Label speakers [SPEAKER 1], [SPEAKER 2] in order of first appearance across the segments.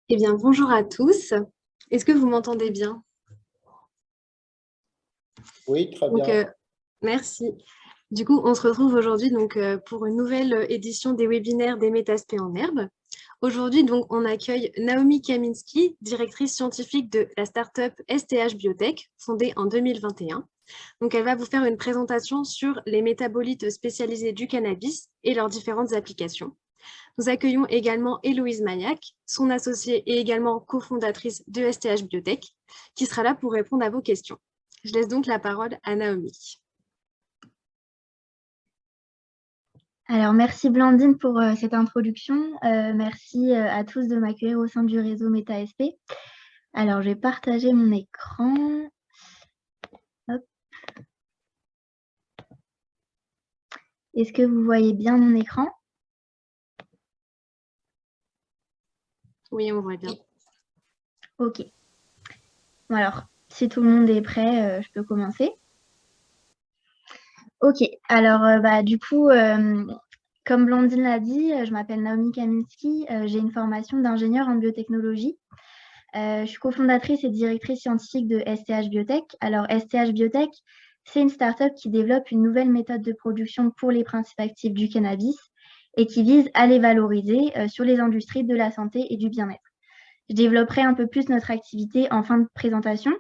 [SPEAKER 1] Eh bien, bonjour à tous. Est-ce que vous m'entendez bien?
[SPEAKER 2] Oui, très
[SPEAKER 1] Donc,
[SPEAKER 2] bien.
[SPEAKER 1] merci. Du coup, on se retrouve aujourd'hui pour une nouvelle édition des webinaires des métaspées en herbe. Aujourd'hui, donc, on accueille Naomi Kaminski, directrice scientifique de la start-up STH Biotech, fondée en 2021. Donc, elle va vous faire une présentation sur les métabolites spécialisés du cannabis et leurs différentes applications. Nous accueillons également Héloïse Magnac, son associée et également cofondatrice de STH Biotech, qui sera là pour répondre à vos questions. Je laisse donc la parole à Naomi.
[SPEAKER 3] Alors, merci Blandine pour cette introduction. Merci à tous de m'accueillir au sein du réseau MetaSP. Alors, je vais partager mon écran. Hop. Est-ce que vous voyez bien mon écran?
[SPEAKER 1] Oui, on voit bien.
[SPEAKER 3] Ok. Alors, si tout le monde est prêt, je peux commencer. Ok. Alors, du coup, comme Blandine l'a dit, je m'appelle Naomi Kaminski. J'ai une formation d'ingénieur en biotechnologie. Je suis cofondatrice et directrice scientifique de STH Biotech. Alors, STH Biotech, c'est une start-up qui développe une nouvelle méthode de production pour les principes actifs du cannabis et qui vise à les valoriser sur les industries de la santé et du bien-être. Je développerai un peu plus notre activité en fin de présentation.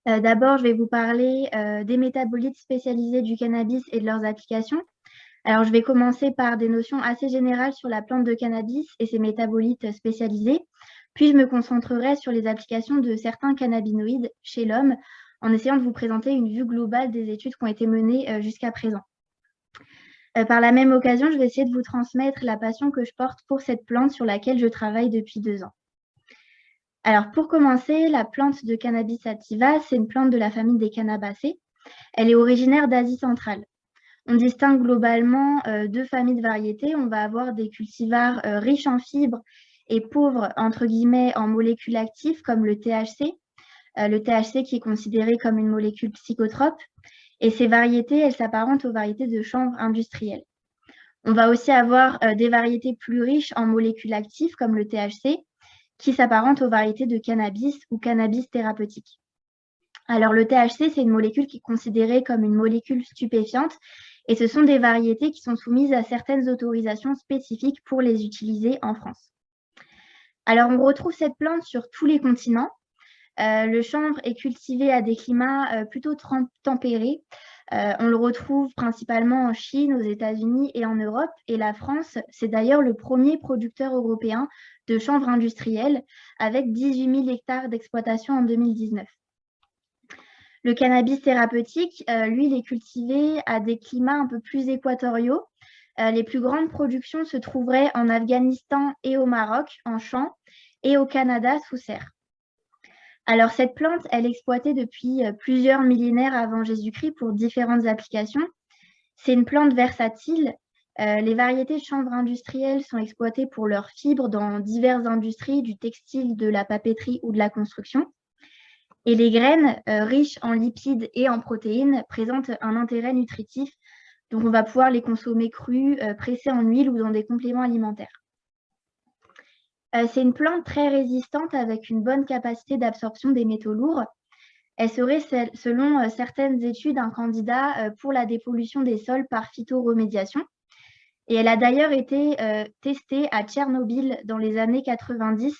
[SPEAKER 3] D'abord, je vais vous parler des métabolites spécialisés du cannabis et de leurs applications. Alors, je vais commencer par des notions assez générales sur la plante de cannabis et ses métabolites spécialisés. Puis, je me concentrerai sur les applications de certains cannabinoïdes chez l'homme en essayant de vous présenter une vue globale des études qui ont été menées jusqu'à présent. Par la même occasion, je vais essayer de vous transmettre la passion que je porte pour cette plante sur laquelle je travaille depuis 2 ans. Alors, pour commencer, la plante de Cannabis sativa, c'est une plante de la famille des Cannabacées. Elle est originaire d'Asie centrale. On distingue globalement 2 familles de variétés. On va avoir des cultivars riches en fibres et pauvres, entre guillemets, en molécules actives, comme le THC. Le THC qui est considéré comme une molécule psychotrope. Et ces variétés, elles s'apparentent aux variétés de chanvre industrielles. On va aussi avoir des variétés plus riches en molécules actives, comme le THC, qui s'apparentent aux variétés de cannabis ou cannabis thérapeutique. Alors, le THC, c'est une molécule qui est considérée comme une molécule stupéfiante et ce sont des variétés qui sont soumises à certaines autorisations spécifiques pour les utiliser en France. Alors, on retrouve cette plante sur tous les continents. Le chanvre est cultivé à des climats plutôt tempérés. On le retrouve principalement en Chine, aux États-Unis et en Europe. Et la France, c'est d'ailleurs le premier producteur européen de chanvre industriel avec 18 000 hectares d'exploitation en 2019. Le cannabis thérapeutique, lui, il est cultivé à des climats un peu plus équatoriaux. Les plus grandes productions se trouveraient en Afghanistan et au Maroc, en champs, et au Canada, sous serre. Alors, cette plante, elle est exploitée depuis plusieurs millénaires avant Jésus-Christ pour différentes applications. C'est une plante versatile. Les variétés de chanvre industrielles sont exploitées pour leurs fibres dans diverses industries, du textile, de la papeterie ou de la construction. Et les graines, riches en lipides et en protéines, présentent un intérêt nutritif. Donc, on va pouvoir les consommer crus, pressés en huile ou dans des compléments alimentaires. C'est une plante très résistante avec une bonne capacité d'absorption des métaux lourds. Elle serait, selon certaines études, un candidat pour la dépollution des sols par phytoremédiation. Et elle a d'ailleurs été testée à Tchernobyl dans les années 90,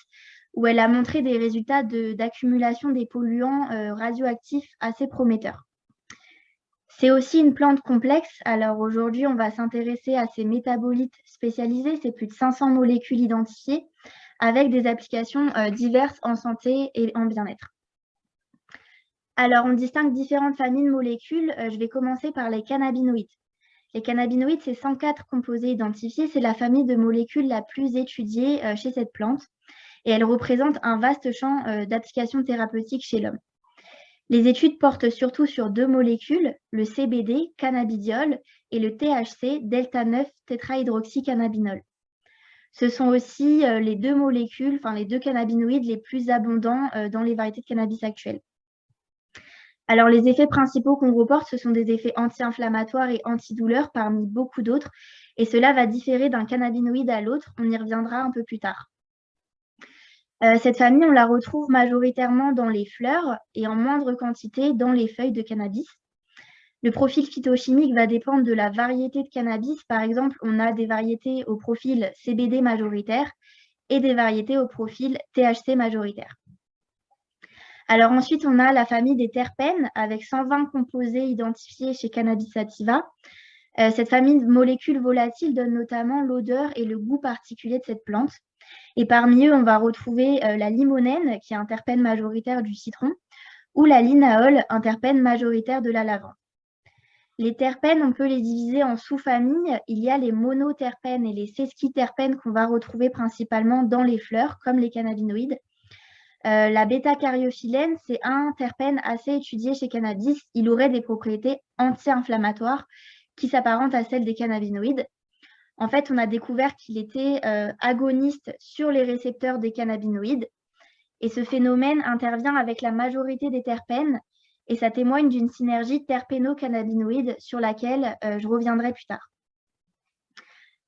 [SPEAKER 3] où elle a montré des résultats d'accumulation des polluants radioactifs assez prometteurs. C'est aussi une plante complexe. Alors aujourd'hui, on va s'intéresser à ces métabolites spécialisés. C'est plus de 500 molécules identifiées avec des applications diverses en santé et en bien-être. Alors, on distingue différentes familles de molécules. Je vais commencer par les cannabinoïdes. Les cannabinoïdes, c'est 104 composés identifiés. C'est la famille de molécules la plus étudiée chez cette plante et elle représente un vaste champ d'applications thérapeutiques chez l'homme. Les études portent surtout sur 2 molécules, le CBD, cannabidiol, et le THC, delta-9-tétrahydroxycannabinol. Ce sont aussi les 2 molécules, les 2 cannabinoïdes les plus abondants dans les variétés de cannabis actuelles. Alors, les effets principaux qu'on reporte, ce sont des effets anti-inflammatoires et antidouleurs parmi beaucoup d'autres, et cela va différer d'un cannabinoïde à l'autre. On y reviendra un peu plus tard. Cette famille, on la retrouve majoritairement dans les fleurs et en moindre quantité dans les feuilles de cannabis. Le profil phytochimique va dépendre de la variété de cannabis. Par exemple, on a des variétés au profil CBD majoritaire et des variétés au profil THC majoritaire. Alors ensuite, on a la famille des terpènes avec 120 composés identifiés chez Cannabis sativa. Cette famille de molécules volatiles donne notamment l'odeur et le goût particulier de cette plante. Et parmi eux, on va retrouver la limonène, qui est un terpène majoritaire du citron, ou la linalool, un terpène majoritaire de la lavande. Les terpènes, on peut les diviser en sous-familles. Il y a les monoterpènes et les sesquiterpènes qu'on va retrouver principalement dans les fleurs, comme les cannabinoïdes. La bêta-cariophyllène, c'est un terpène assez étudié chez cannabis. Il aurait des propriétés anti-inflammatoires qui s'apparentent à celles des cannabinoïdes. En fait, on a découvert qu'il était agoniste sur les récepteurs des cannabinoïdes. Et ce phénomène intervient avec la majorité des terpènes et ça témoigne d'une synergie terpéno-cannabinoïde sur laquelle je reviendrai plus tard.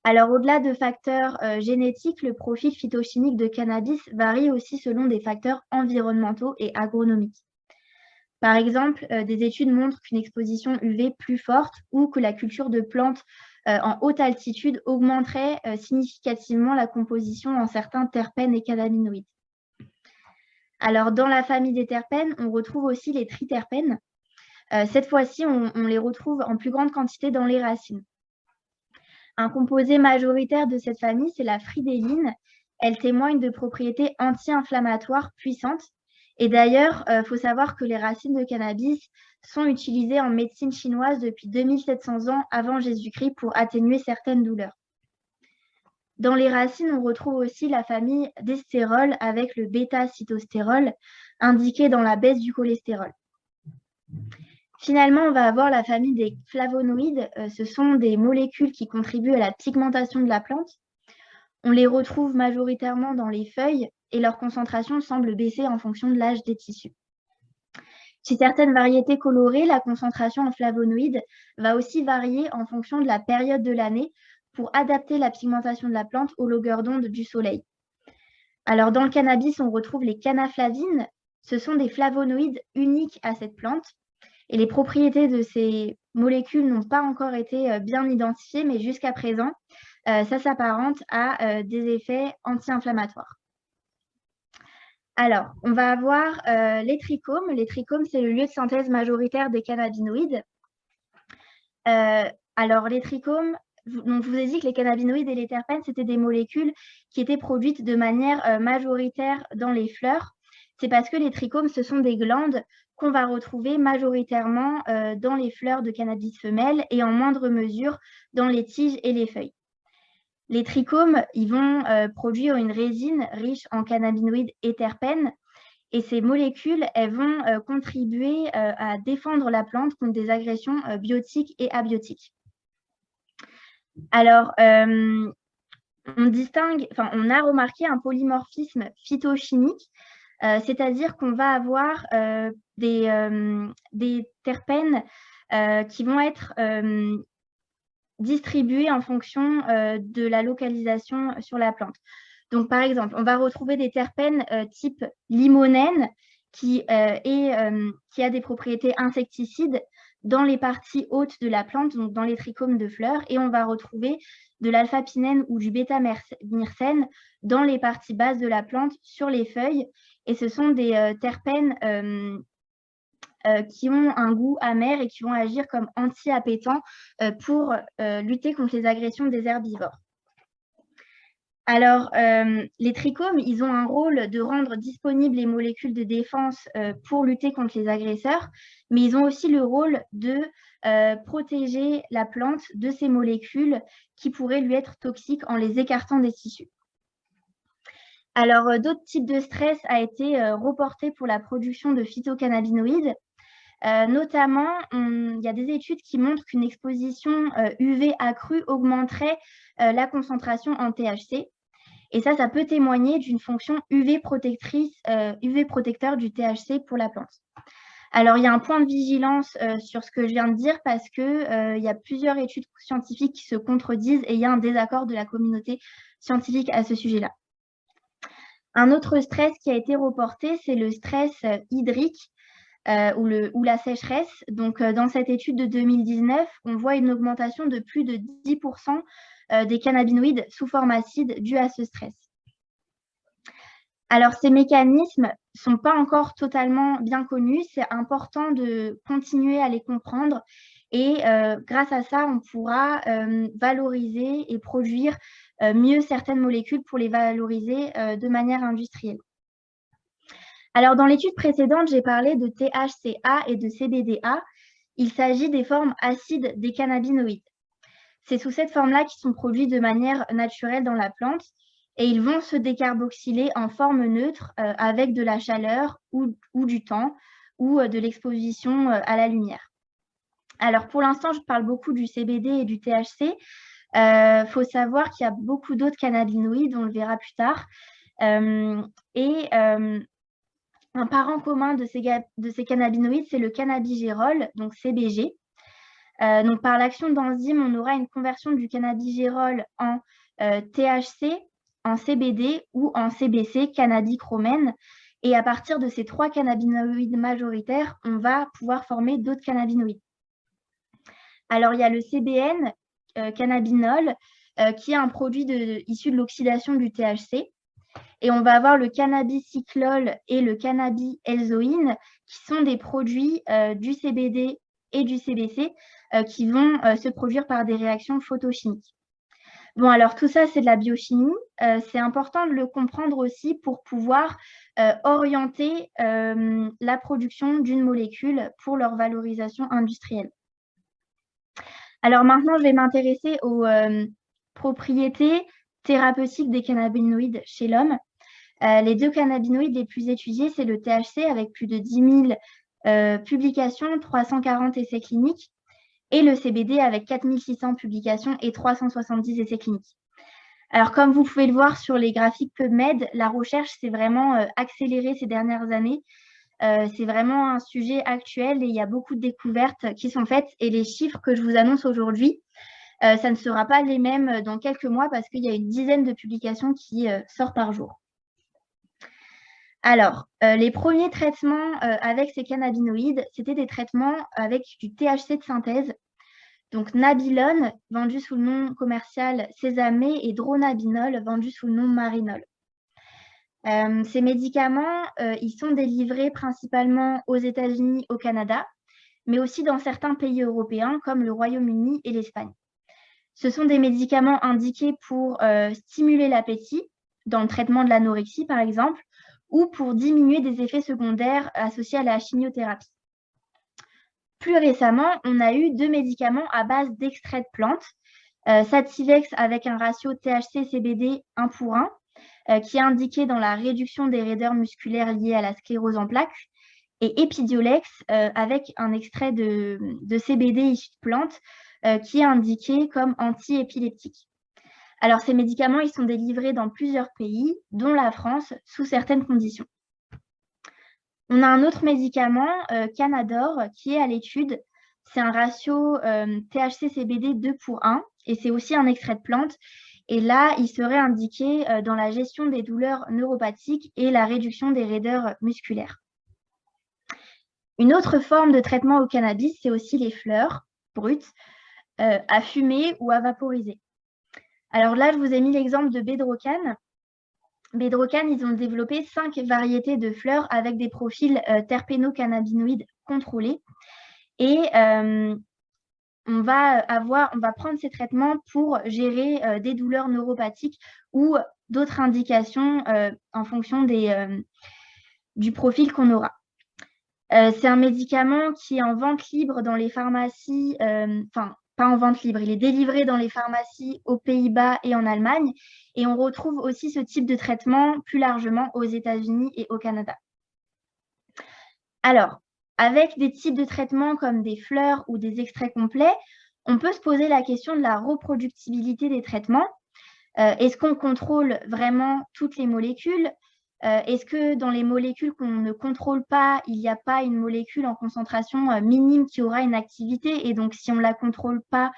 [SPEAKER 3] Alors, au-delà de facteurs génétiques, le profil phytochimique de cannabis varie aussi selon des facteurs environnementaux et agronomiques. Par exemple, des études montrent qu'une exposition UV plus forte ou que la culture de plantes en haute altitude augmenterait significativement la composition en certains terpènes et cannabinoïdes. Alors, dans la famille des terpènes, on retrouve aussi les triterpènes. Cette fois-ci, on les retrouve en plus grande quantité dans les racines. Un composé majoritaire de cette famille, c'est la fridéline. Elle témoigne de propriétés anti-inflammatoires puissantes. Et d'ailleurs, il faut savoir que les racines de cannabis sont utilisées en médecine chinoise depuis 2700 ans avant Jésus-Christ pour atténuer certaines douleurs. Dans les racines, on retrouve aussi la famille des stérols avec le bêta-cytostérol, indiqué dans la baisse du cholestérol. Finalement, on va avoir la famille des flavonoïdes. Ce sont des molécules qui contribuent à la pigmentation de la plante. On les retrouve majoritairement dans les feuilles et leur concentration semble baisser en fonction de l'âge des tissus. Chez certaines variétés colorées, la concentration en flavonoïdes va aussi varier en fonction de la période de l'année pour adapter la pigmentation de la plante aux longueurs d'onde du soleil. Alors, dans le cannabis, on retrouve les cannaflavines. Ce sont des flavonoïdes uniques à cette plante. Et les propriétés de ces molécules n'ont pas encore été bien identifiées, mais jusqu'à présent, ça s'apparente à des effets anti-inflammatoires. Alors, on va avoir les trichomes. Les trichomes, c'est le lieu de synthèse majoritaire des cannabinoïdes. Alors, les trichomes, donc je vous ai dit que les cannabinoïdes et les terpènes, c'était des molécules qui étaient produites de manière majoritaire dans les fleurs. C'est parce que les trichomes, ce sont des glandes qu'on va retrouver majoritairement dans les fleurs de cannabis femelles et en moindre mesure dans les tiges et les feuilles. Les trichomes, ils vont produire une résine riche en cannabinoïdes et terpènes. Et ces molécules, elles vont contribuer à défendre la plante contre des agressions biotiques et abiotiques. Alors, on a remarqué un polymorphisme phytochimique, c'est-à-dire qu'on va avoir des terpènes qui vont être distribués en fonction de la localisation sur la plante. Donc, par exemple, on va retrouver des terpènes type limonène qui a des propriétés insecticides dans les parties hautes de la plante, donc dans les trichomes de fleurs, et on va retrouver de l'alpha-pinène ou du bêta-myrcène dans les parties basses de la plante sur les feuilles. Et ce sont des terpènes qui ont un goût amer et qui vont agir comme anti-appétants pour lutter contre les agressions des herbivores. Alors, les trichomes, ils ont un rôle de rendre disponibles les molécules de défense pour lutter contre les agresseurs, mais ils ont aussi le rôle de protéger la plante de ces molécules qui pourraient lui être toxiques en les écartant des tissus. Alors, d'autres types de stress a été reporté pour la production de phytocannabinoïdes. Notamment, il y a des études qui montrent qu'une exposition UV accrue augmenterait la concentration en THC. Et ça peut témoigner d'une fonction UV protecteur du THC pour la plante. Alors, il y a un point de vigilance sur ce que je viens de dire parce qu'il y a plusieurs études scientifiques qui se contredisent et il y a un désaccord de la communauté scientifique à ce sujet-là. Un autre stress qui a été reporté, c'est le stress hydrique ou la sécheresse. Donc, dans cette étude de 2019, on voit une augmentation de plus de 10% des cannabinoïdes sous forme acide due à ce stress. Alors, ces mécanismes ne sont pas encore totalement bien connus. C'est important de continuer à les comprendre et grâce à ça, on pourra valoriser et produire mieux certaines molécules pour les valoriser de manière industrielle. Alors, dans l'étude précédente, j'ai parlé de THCA et de CBDA. Il s'agit des formes acides des cannabinoïdes. C'est sous cette forme-là qu'ils sont produits de manière naturelle dans la plante et ils vont se décarboxyler en forme neutre avec de la chaleur ou du temps ou de l'exposition à la lumière. Alors, pour l'instant, je parle beaucoup du CBD et du THC. Faut savoir qu'il y a beaucoup d'autres cannabinoïdes, on le verra plus tard. Un parent commun de ces cannabinoïdes, c'est le cannabigérol, donc CBG. Donc, par l'action d'enzymes, on aura une conversion du cannabigérol en THC, en CBD ou en CBC, cannabichromène. Et à partir de ces 3 cannabinoïdes majoritaires, on va pouvoir former d'autres cannabinoïdes. Alors, il y a le CBN, cannabinol, qui est un produit issu de l'oxydation du THC. Et on va avoir le cannabicyclol et le cannabielzoïne, qui sont des produits du CBD et du CBC qui vont se produire par des réactions photochimiques. Bon, alors tout ça, c'est de la biochimie. C'est important de le comprendre aussi pour pouvoir orienter la production d'une molécule pour leur valorisation industrielle. Alors maintenant, je vais m'intéresser aux propriétés thérapeutiques des cannabinoïdes chez l'homme. Les 2 cannabinoïdes les plus étudiés, c'est le THC avec plus de 10 000 publications, 340 essais cliniques, et le CBD avec 4 600 publications et 370 essais cliniques. Alors, comme vous pouvez le voir sur les graphiques PubMed, la recherche s'est vraiment accélérée ces dernières années. C'est vraiment un sujet actuel et il y a beaucoup de découvertes qui sont faites. Et les chiffres que je vous annonce aujourd'hui, ça ne sera pas les mêmes dans quelques mois parce qu'il y a une dizaine de publications qui sortent par jour. Alors, les premiers traitements avec ces cannabinoïdes, c'était des traitements avec du THC de synthèse. Donc, Nabilone, vendu sous le nom commercial Sésamé, et Dronabinol, vendu sous le nom Marinol. Ces médicaments, ils sont délivrés principalement aux États-Unis, au Canada, mais aussi dans certains pays européens comme le Royaume-Uni et l'Espagne. Ce sont des médicaments indiqués pour stimuler l'appétit, dans le traitement de l'anorexie par exemple, ou pour diminuer des effets secondaires associés à la chimiothérapie. Plus récemment, on a eu 2 médicaments à base d'extraits de plantes, Sativex avec un ratio THC-CBD 1 pour 1, qui est indiqué dans la réduction des raideurs musculaires liées à la sclérose en plaques, et Epidiolex avec un extrait de CBD issu de plantes qui est indiqué comme anti-épileptique. Alors, ces médicaments, ils sont délivrés dans plusieurs pays, dont la France, sous certaines conditions. On a un autre médicament, Canador, qui est à l'étude. C'est un ratio THC-CBD 2 pour 1 et c'est aussi un extrait de plante. Et là, il serait indiqué dans la gestion des douleurs neuropathiques et la réduction des raideurs musculaires. Une autre forme de traitement au cannabis, c'est aussi les fleurs brutes à fumer ou à vaporiser. Alors là, je vous ai mis l'exemple de Bedrocan. Bedrocan, ils ont développé 5 variétés de fleurs avec des profils terpénocannabinoïdes contrôlés. Et on va prendre ces traitements pour gérer des douleurs neuropathiques ou d'autres indications en fonction du profil qu'on aura. C'est un médicament qui est en vente libre dans les pharmacies, pas en vente libre, il est délivré dans les pharmacies aux Pays-Bas et en Allemagne. Et on retrouve aussi ce type de traitement plus largement aux États-Unis et au Canada. Alors, avec des types de traitements comme des fleurs ou des extraits complets, on peut se poser la question de la reproductibilité des traitements. Est-ce qu'on contrôle vraiment toutes les molécules ? Est-ce que dans les molécules qu'on ne contrôle pas, il n'y a pas une molécule en concentration minime qui aura une activité? Et donc, si on ne la contrôle pas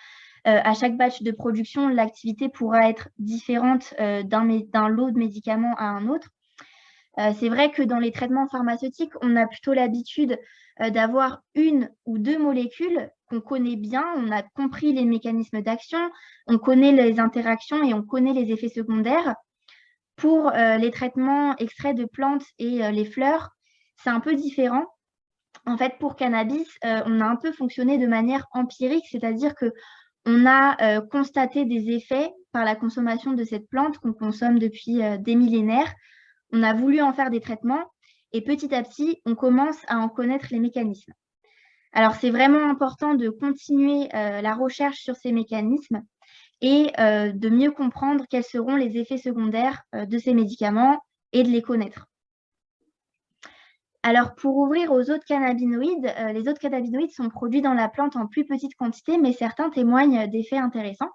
[SPEAKER 3] à chaque batch de production, l'activité pourra être différente d'un lot de médicaments à un autre. C'est vrai que dans les traitements pharmaceutiques, on a plutôt l'habitude d'avoir une ou deux molécules qu'on connaît bien, on a compris les mécanismes d'action, on connaît les interactions et on connaît les effets secondaires. Pour les traitements extraits de plantes et les fleurs, c'est un peu différent. En fait, pour cannabis, on a un peu fonctionné de manière empirique, c'est-à-dire qu'on a constaté des effets par la consommation de cette plante qu'on consomme depuis des millénaires. On a voulu en faire des traitements et petit à petit, on commence à en connaître les mécanismes. Alors, c'est vraiment important de continuer la recherche sur ces mécanismes et de mieux comprendre quels seront les effets secondaires de ces médicaments et de les connaître. Alors, pour ouvrir aux autres cannabinoïdes, les autres cannabinoïdes sont produits dans la plante en plus petite quantité, mais certains témoignent d'effets intéressants.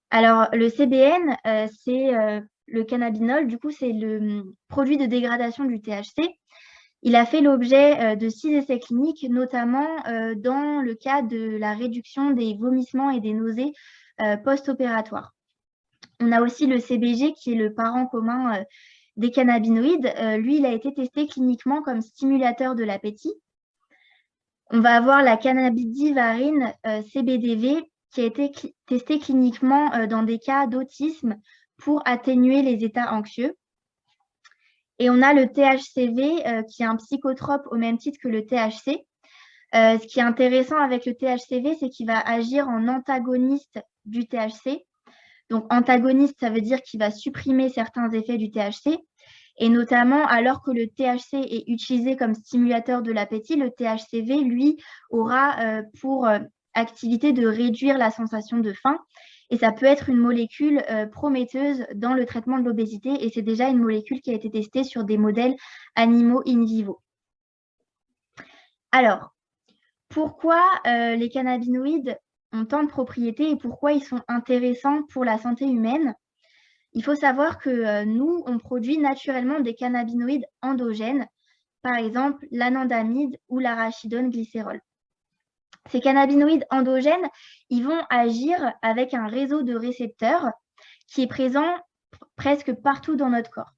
[SPEAKER 3] Alors, le CBN, c'est le cannabinol, du coup, c'est le produit de dégradation du THC. Il a fait l'objet de 6 essais cliniques, notamment dans le cas de la réduction des vomissements et des nausées post-opératoires. On a aussi le CBG, qui est le parent commun des cannabinoïdes. Lui, il a été testé cliniquement comme stimulateur de l'appétit. On va avoir la cannabidivarine CBDV, qui a été testée cliniquement dans des cas d'autisme pour atténuer les états anxieux. Et on a le THCV, qui est un psychotrope au même titre que le THC. Ce qui est intéressant avec le THCV, c'est qu'il va agir en antagoniste du THC. Donc, antagoniste, ça veut dire qu'il va supprimer certains effets du THC. Et notamment, alors que le THC est utilisé comme stimulateur de l'appétit, le THCV, lui, aura pour activité de réduire la sensation de faim. Et ça peut être une molécule prometteuse dans le traitement de l'obésité. Et c'est déjà une molécule qui a été testée sur des modèles animaux in vivo. Alors, pourquoi les cannabinoïdes ont tant de propriétés et pourquoi ils sont intéressants pour la santé humaine? Il faut savoir que nous, on produit naturellement des cannabinoïdes endogènes, par exemple l'anandamide ou l'arachidone glycérol. Ces cannabinoïdes endogènes, ils vont agir avec un réseau de récepteurs qui est présent presque partout dans notre corps.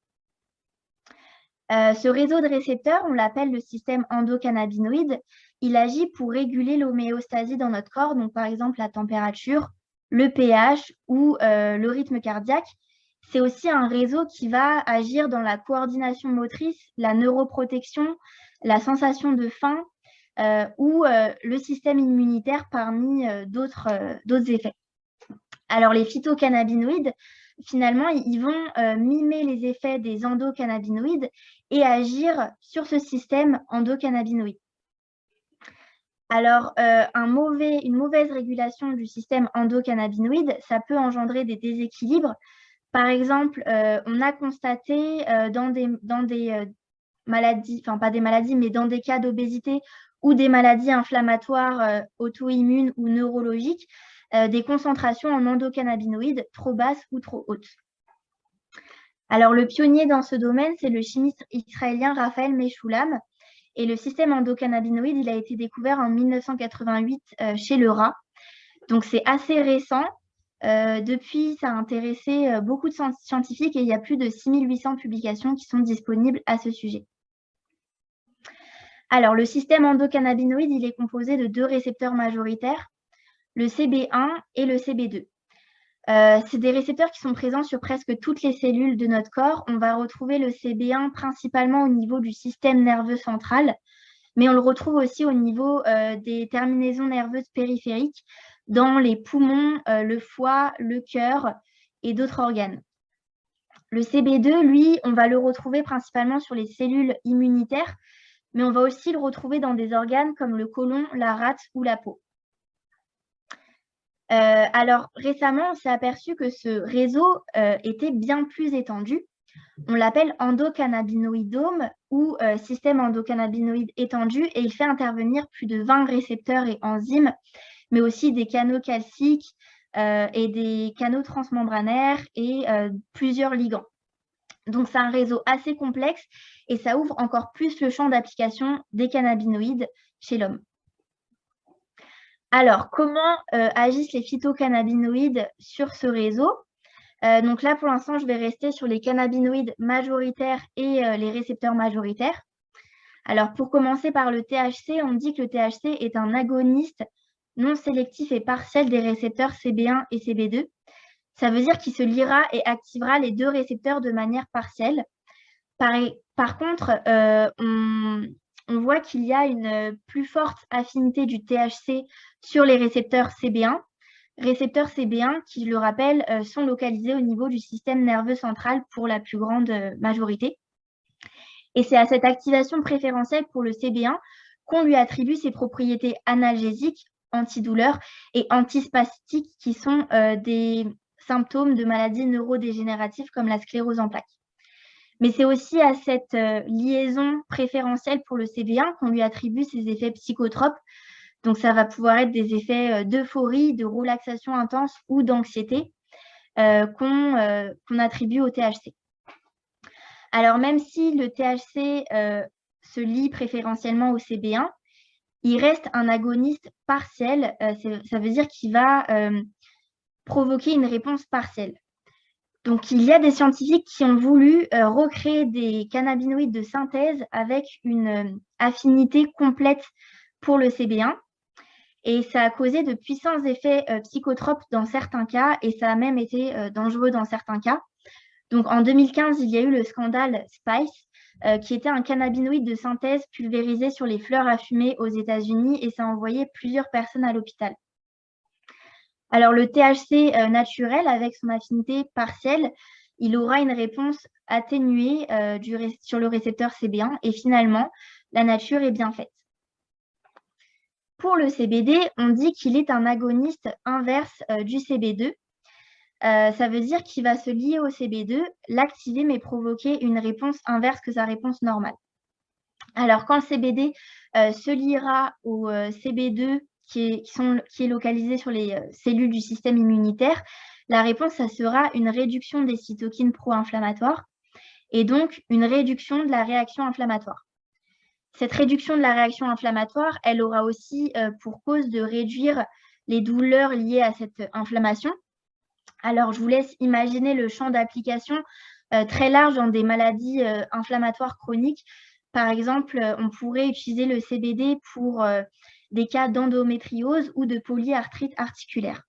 [SPEAKER 3] Ce réseau de récepteurs, on l'appelle le système endocannabinoïde. Il agit pour réguler l'homéostasie dans notre corps, donc par exemple la température, le pH ou le rythme cardiaque. C'est aussi un réseau qui va agir dans la coordination motrice, la neuroprotection, la sensation de faim ou le système immunitaire parmi d'autres effets. Alors les phytocannabinoïdes, finalement, ils vont mimer les effets des endocannabinoïdes et agir sur ce système endocannabinoïde. Alors, une mauvaise régulation du système endocannabinoïde, ça peut engendrer des déséquilibres. Par exemple, on a constaté dans des maladies, enfin pas des maladies, mais dans des cas d'obésité ou des maladies inflammatoires auto-immunes ou neurologiques, des concentrations en endocannabinoïdes trop basses ou trop hautes. Alors, le pionnier dans ce domaine, c'est le chimiste israélien Raphaël Mechoulam. Et le système endocannabinoïde, il a été découvert en 1988 chez le rat. Donc, c'est assez récent. Depuis, ça a intéressé beaucoup de scientifiques et il y a plus de 6800 publications qui sont disponibles à ce sujet. Alors, le système endocannabinoïde, il est composé de deux récepteurs majoritaires, le CB1 et le CB2. C'est des récepteurs qui sont présents sur presque toutes les cellules de notre corps. On va retrouver le CB1 principalement au niveau du système nerveux central, mais on le retrouve aussi au niveau des terminaisons nerveuses périphériques, dans les poumons, le foie, le cœur et d'autres organes. Le CB2, lui, on va le retrouver principalement sur les cellules immunitaires, mais on va aussi le retrouver dans des organes comme le côlon, la rate ou la peau. Alors, récemment, on s'est aperçu que ce réseau était bien plus étendu. On l'appelle endocannabinoïdome ou système endocannabinoïde étendu et il fait intervenir plus de 20 récepteurs et enzymes, mais aussi des canaux calciques et des canaux transmembranaires et plusieurs ligands. Donc, c'est un réseau assez complexe et ça ouvre encore plus le champ d'application des cannabinoïdes chez l'homme. Alors, comment agissent les phytocannabinoïdes sur ce réseau? Donc là, pour l'instant, je vais rester sur les cannabinoïdes majoritaires et les récepteurs majoritaires. Alors, pour commencer par le THC, on dit que le THC est un agoniste non sélectif et partiel des récepteurs CB1 et CB2. Ça veut dire qu'il se liera et activera les deux récepteurs de manière partielle. Par contre, on voit qu'il y a une plus forte affinité du THC sur les récepteurs CB1. Récepteurs CB1 qui, je le rappelle, sont localisés au niveau du système nerveux central pour la plus grande majorité. Et c'est à cette activation préférentielle pour le CB1 qu'on lui attribue ses propriétés analgésiques, antidouleurs et antispastiques qui sont des symptômes de maladies neurodégénératives comme la sclérose en plaques. Mais c'est aussi à cette liaison préférentielle pour le CB1 qu'on lui attribue ses effets psychotropes. Donc, ça va pouvoir être des effets d'euphorie, de relaxation intense ou d'anxiété qu'on attribue au THC. Alors, même si le THC se lie préférentiellement au CB1, il reste un agoniste partiel. Ça veut dire qu'il va provoquer une réponse partielle. Donc, il y a des scientifiques qui ont voulu recréer des cannabinoïdes de synthèse avec une affinité complète pour le CB1. Et ça a causé de puissants effets psychotropes dans certains cas et ça a même été dangereux dans certains cas. Donc, en 2015, il y a eu le scandale Spice, qui était un cannabinoïde de synthèse pulvérisé sur les fleurs à fumer aux États-Unis et ça a envoyé plusieurs personnes à l'hôpital. Alors, le THC naturel, avec son affinité partielle, il aura une réponse atténuée sur le récepteur CB1 et finalement, la nature est bien faite. Pour le CBD, on dit qu'il est un agoniste inverse du CB2. Ça veut dire qu'il va se lier au CB2, l'activer mais provoquer une réponse inverse que sa réponse normale. Alors, quand le CBD se liera au CB2 qui est localisé sur les cellules du système immunitaire, la réponse, ça sera une réduction des cytokines pro-inflammatoires et donc une réduction de la réaction inflammatoire. Cette réduction de la réaction inflammatoire, elle aura aussi pour cause de réduire les douleurs liées à cette inflammation. Alors, je vous laisse imaginer le champ d'application très large dans des maladies inflammatoires chroniques. Par exemple, on pourrait utiliser le CBD pour des cas d'endométriose ou de polyarthrite articulaire.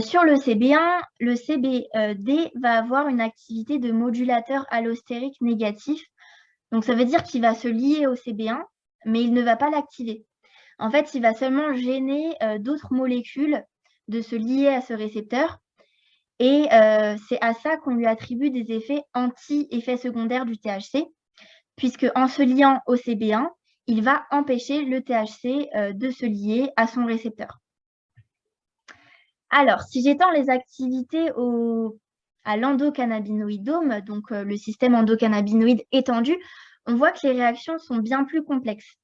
[SPEAKER 3] Sur le CB1, le CBD va avoir une activité de modulateur allostérique négatif. Donc, ça veut dire qu'il va se lier au CB1, mais il ne va pas l'activer. En fait, il va seulement gêner d'autres molécules de se lier à ce récepteur. Et c'est à ça qu'on lui attribue des effets anti-effets secondaires du THC, puisque en se liant au CB1, il va empêcher le THC de se lier à son récepteur. Alors, si j'étends les activités à l'endocannabinoïdome, donc le système endocannabinoïde étendu, on voit que les réactions sont bien plus complexes.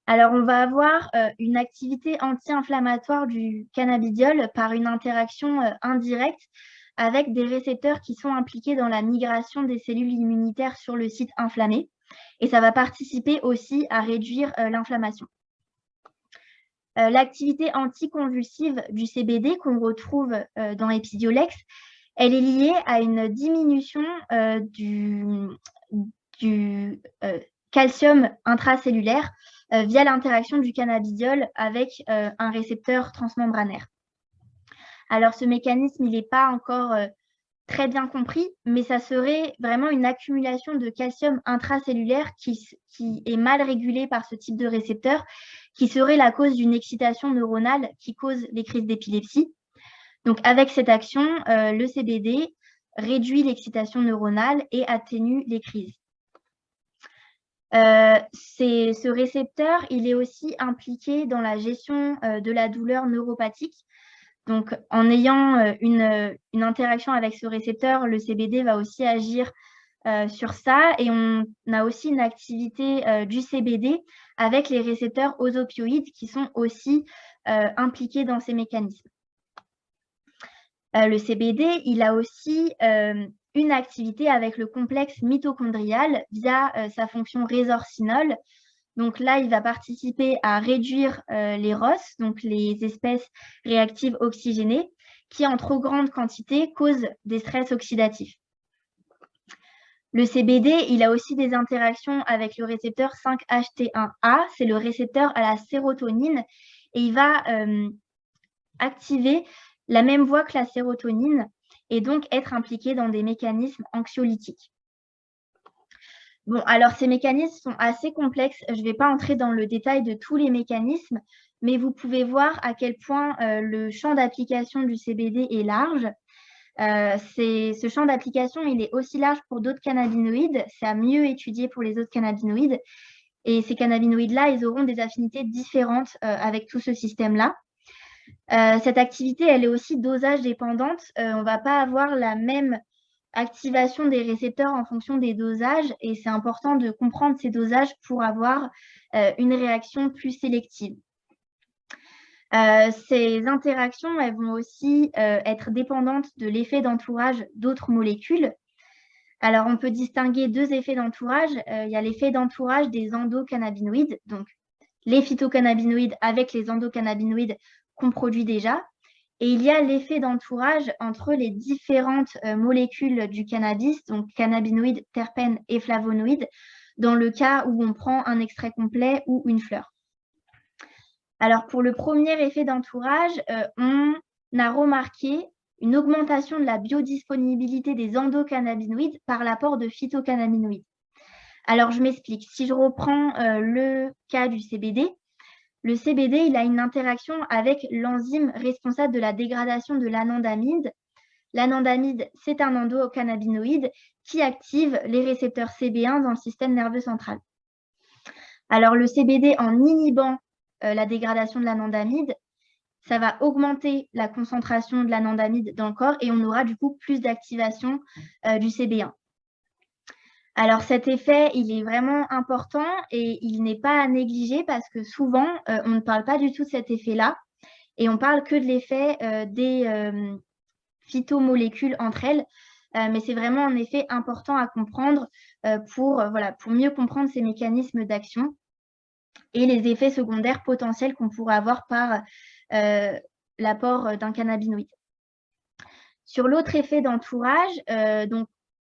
[SPEAKER 3] Alors, on va avoir une activité anti-inflammatoire du cannabidiol par une interaction indirecte avec des récepteurs qui sont impliqués dans la migration des cellules immunitaires sur le site inflammé. Et ça va participer aussi à réduire l'inflammation. L'activité anticonvulsive du CBD qu'on retrouve dans Epidiolex, elle est liée à une diminution du calcium intracellulaire via l'interaction du cannabidiol avec un récepteur transmembranaire. Alors, ce mécanisme, il n'est pas encore très bien compris, mais ça serait vraiment une accumulation de calcium intracellulaire qui est mal régulée par ce type de récepteur, qui serait la cause d'une excitation neuronale qui cause les crises d'épilepsie. Donc, avec cette action, le CBD réduit l'excitation neuronale et atténue les crises. Ce récepteur, il est aussi impliqué dans la gestion de la douleur neuropathique. Donc, en ayant une interaction avec ce récepteur, le CBD va aussi agir sur ça. Et on a aussi une activité du CBD avec les récepteurs aux opioïdes qui sont aussi impliqués dans ces mécanismes. Le CBD, il a aussi une activité avec le complexe mitochondrial via sa fonction résorcinol. Donc là, il va participer à réduire les ROS, donc les espèces réactives oxygénées, qui, en trop grande quantité, cause des stress oxydatifs. Le CBD, il a aussi des interactions avec le récepteur 5-HT1A, c'est le récepteur à la sérotonine, et il va activer la même voie que la sérotonine et donc être impliqué dans des mécanismes anxiolytiques. Bon, alors ces mécanismes sont assez complexes. Je ne vais pas entrer dans le détail de tous les mécanismes, mais vous pouvez voir à quel point le champ d'application du CBD est large. Ce champ d'application, il est aussi large pour d'autres cannabinoïdes. C'est à mieux étudier pour les autres cannabinoïdes. Et ces cannabinoïdes-là, ils auront des affinités différentes avec tout ce système-là. Cette activité, elle est aussi dosage dépendante. On ne va pas avoir la même activation des récepteurs en fonction des dosages et c'est important de comprendre ces dosages pour avoir une réaction plus sélective. Ces interactions, elles vont aussi être dépendantes de l'effet d'entourage d'autres molécules. Alors, on peut distinguer deux effets d'entourage. Il y a l'effet d'entourage des endocannabinoïdes, donc les phytocannabinoïdes avec les endocannabinoïdes qu'on produit déjà. Et il y a l'effet d'entourage entre les différentes molécules du cannabis, donc cannabinoïdes, terpènes et flavonoïdes, dans le cas où on prend un extrait complet ou une fleur. Alors, pour le premier effet d'entourage, on a remarqué une augmentation de la biodisponibilité des endocannabinoïdes par l'apport de phytocannabinoïdes. Alors, je m'explique. Si je reprends le cas du CBD, le CBD, il a une interaction avec l'enzyme responsable de la dégradation de l'anandamide. L'anandamide, c'est un endocannabinoïde qui active les récepteurs CB1 dans le système nerveux central. Alors, le CBD, en inhibant la dégradation de l'anandamide, ça va augmenter la concentration de l'anandamide dans le corps et on aura du coup plus d'activation du CB1. Alors cet effet, il est vraiment important et il n'est pas à négliger parce que souvent, on ne parle pas du tout de cet effet-là et on parle que de l'effet des phytomolécules entre elles. Mais c'est vraiment un effet important à comprendre pour mieux comprendre ces mécanismes d'action et les effets secondaires potentiels qu'on pourrait avoir par l'apport d'un cannabinoïde. Sur l'autre effet d'entourage, donc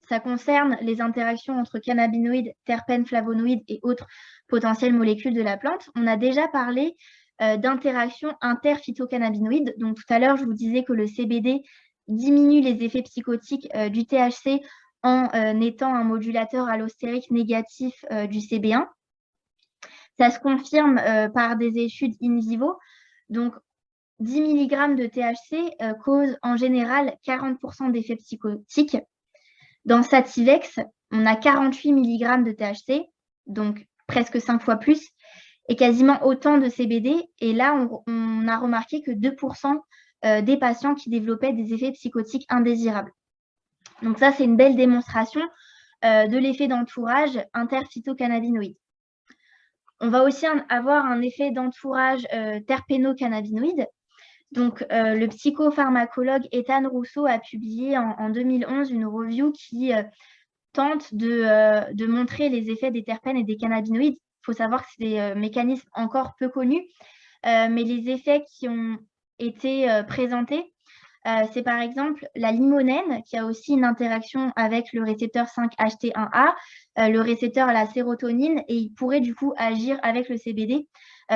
[SPEAKER 3] ça concerne les interactions entre cannabinoïdes, terpènes, flavonoïdes et autres potentielles molécules de la plante. On a déjà parlé d'interactions interphytocannabinoïdes. Donc tout à l'heure, je vous disais que le CBD diminue les effets psychotiques du THC en étant un modulateur allostérique négatif du CB1. Ça se confirme par des études in vivo. Donc, 10 mg de THC cause en général 40% d'effets psychotiques. Dans Sativex, on a 48 mg de THC, donc presque 5 fois plus, et quasiment autant de CBD. Et là, on a remarqué que 2% des patients qui développaient des effets psychotiques indésirables. Donc ça, c'est une belle démonstration de l'effet d'entourage interphytocannabinoïde. On va aussi avoir un effet d'entourage terpénocannabinoïde. Donc, le psychopharmacologue Ethan Rousseau a publié en 2011 une review qui tente de montrer les effets des terpènes et des cannabinoïdes. Il faut savoir que c'est des mécanismes encore peu connus, mais les effets qui ont été présentés, c'est par exemple la limonène qui a aussi une interaction avec le récepteur 5-HT1A, le récepteur à la sérotonine, et il pourrait du coup agir avec le CBD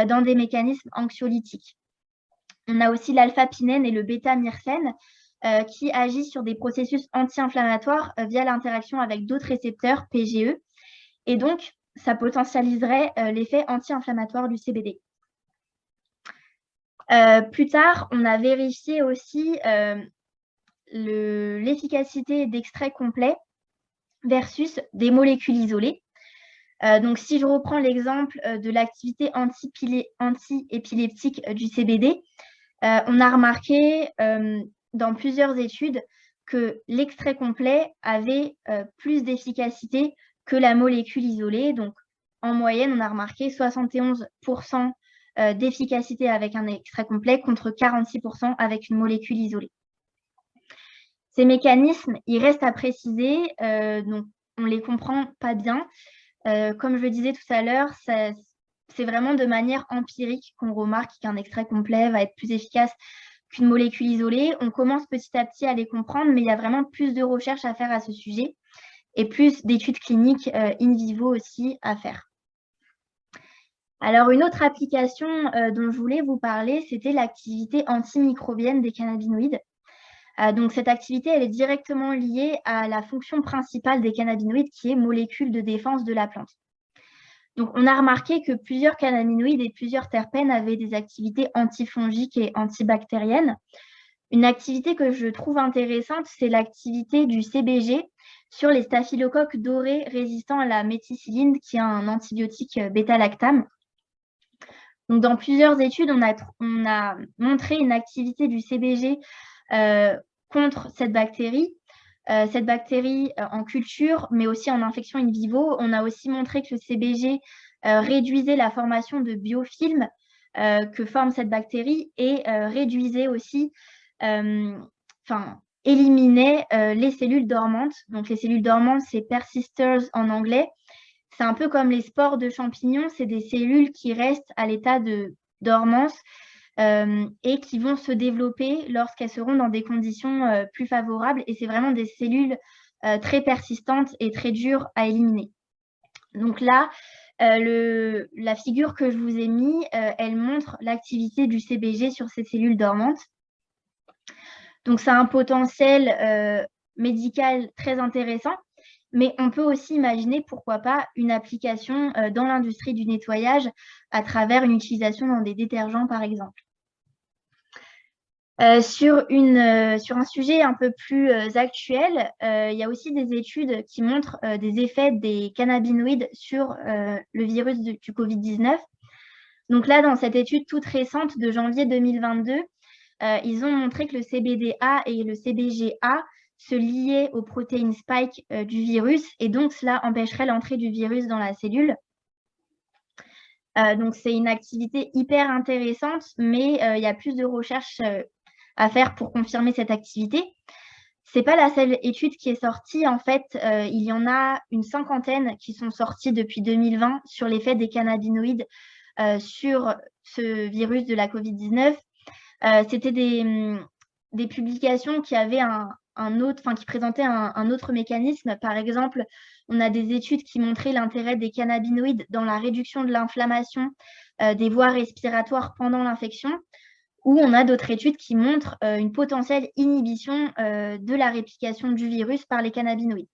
[SPEAKER 3] dans des mécanismes anxiolytiques. On a aussi l'alpha-pinène et le bêta-myrcène qui agissent sur des processus anti-inflammatoires via l'interaction avec d'autres récepteurs PGE. Et donc, ça potentialiserait l'effet anti-inflammatoire du CBD. Plus tard, on a vérifié aussi l'efficacité d'extraits complets versus des molécules isolées. Donc, si je reprends l'exemple de l'activité anti-épileptique du CBD, on a remarqué dans plusieurs études que l'extrait complet avait plus d'efficacité que la molécule isolée. Donc, en moyenne, on a remarqué 71% d'efficacité avec un extrait complet contre 46% avec une molécule isolée. Ces mécanismes, ils restent à préciser, donc on ne les comprend pas bien. Comme je le disais tout à l'heure, c'est vraiment de manière empirique qu'on remarque qu'un extrait complet va être plus efficace qu'une molécule isolée. On commence petit à petit à les comprendre, mais il y a vraiment plus de recherches à faire à ce sujet et plus d'études cliniques in vivo aussi à faire. Alors, une autre application dont je voulais vous parler, c'était l'activité antimicrobienne des cannabinoïdes. Donc, cette activité, elle est directement liée à la fonction principale des cannabinoïdes, qui est molécule de défense de la plante. Donc, on a remarqué que plusieurs cannabinoïdes et plusieurs terpènes avaient des activités antifongiques et antibactériennes. Une activité que je trouve intéressante, c'est l'activité du CBG sur les staphylocoques dorés résistants à la méticilline, qui est un antibiotique bêta-lactame. Donc, dans plusieurs études, on a montré une activité du CBG contre cette bactérie en culture, mais aussi en infection in vivo. On a aussi montré que le CBG réduisait la formation de biofilms que forme cette bactérie et réduisait aussi, éliminait les cellules dormantes. Donc, les cellules dormantes, c'est persisters en anglais. C'est un peu comme les spores de champignons, c'est des cellules qui restent à l'état de dormance et qui vont se développer lorsqu'elles seront dans des conditions plus favorables. Et c'est vraiment des cellules très persistantes et très dures à éliminer. Donc là, la figure que je vous ai mise, elle montre l'activité du CBG sur ces cellules dormantes. Donc, ça a un potentiel médical très intéressant. Mais on peut aussi imaginer, pourquoi pas, une application dans l'industrie du nettoyage à travers une utilisation dans des détergents, par exemple. Sur un sujet un peu plus actuel, il y a aussi des études qui montrent des effets des cannabinoïdes sur le virus du Covid-19. Donc là, dans cette étude toute récente de janvier 2022, ils ont montré que le CBDA et le CBGA se liaient aux protéines spike du virus, et donc cela empêcherait l'entrée du virus dans la cellule. Donc c'est une activité hyper intéressante, mais il y a plus de recherches à faire pour confirmer cette activité. Ce n'est pas la seule étude qui est sortie. En fait, il y en a une cinquantaine qui sont sorties depuis 2020 sur l'effet des cannabinoïdes sur ce virus de la Covid-19. C'était des publications qui avaient qui présentaient un autre mécanisme. Par exemple, on a des études qui montraient l'intérêt des cannabinoïdes dans la réduction de l'inflammation des voies respiratoires pendant l'infection, ou on a d'autres études qui montrent une potentielle inhibition de la réplication du virus par les cannabinoïdes.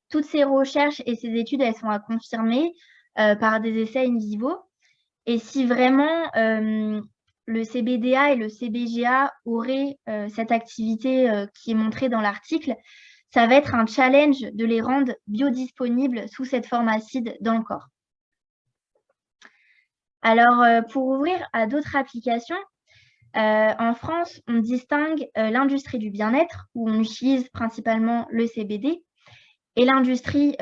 [SPEAKER 3] Toutes ces recherches et ces études, elles sont à confirmer par des essais in vivo. Et si vraiment le CBDA et le CBGA auraient cette activité qui est montrée dans l'article, ça va être un challenge de les rendre biodisponibles sous cette forme acide dans le corps. Alors, pour ouvrir à d'autres applications, en France, on distingue l'industrie du bien-être, où on utilise principalement le CBD, et l'industrie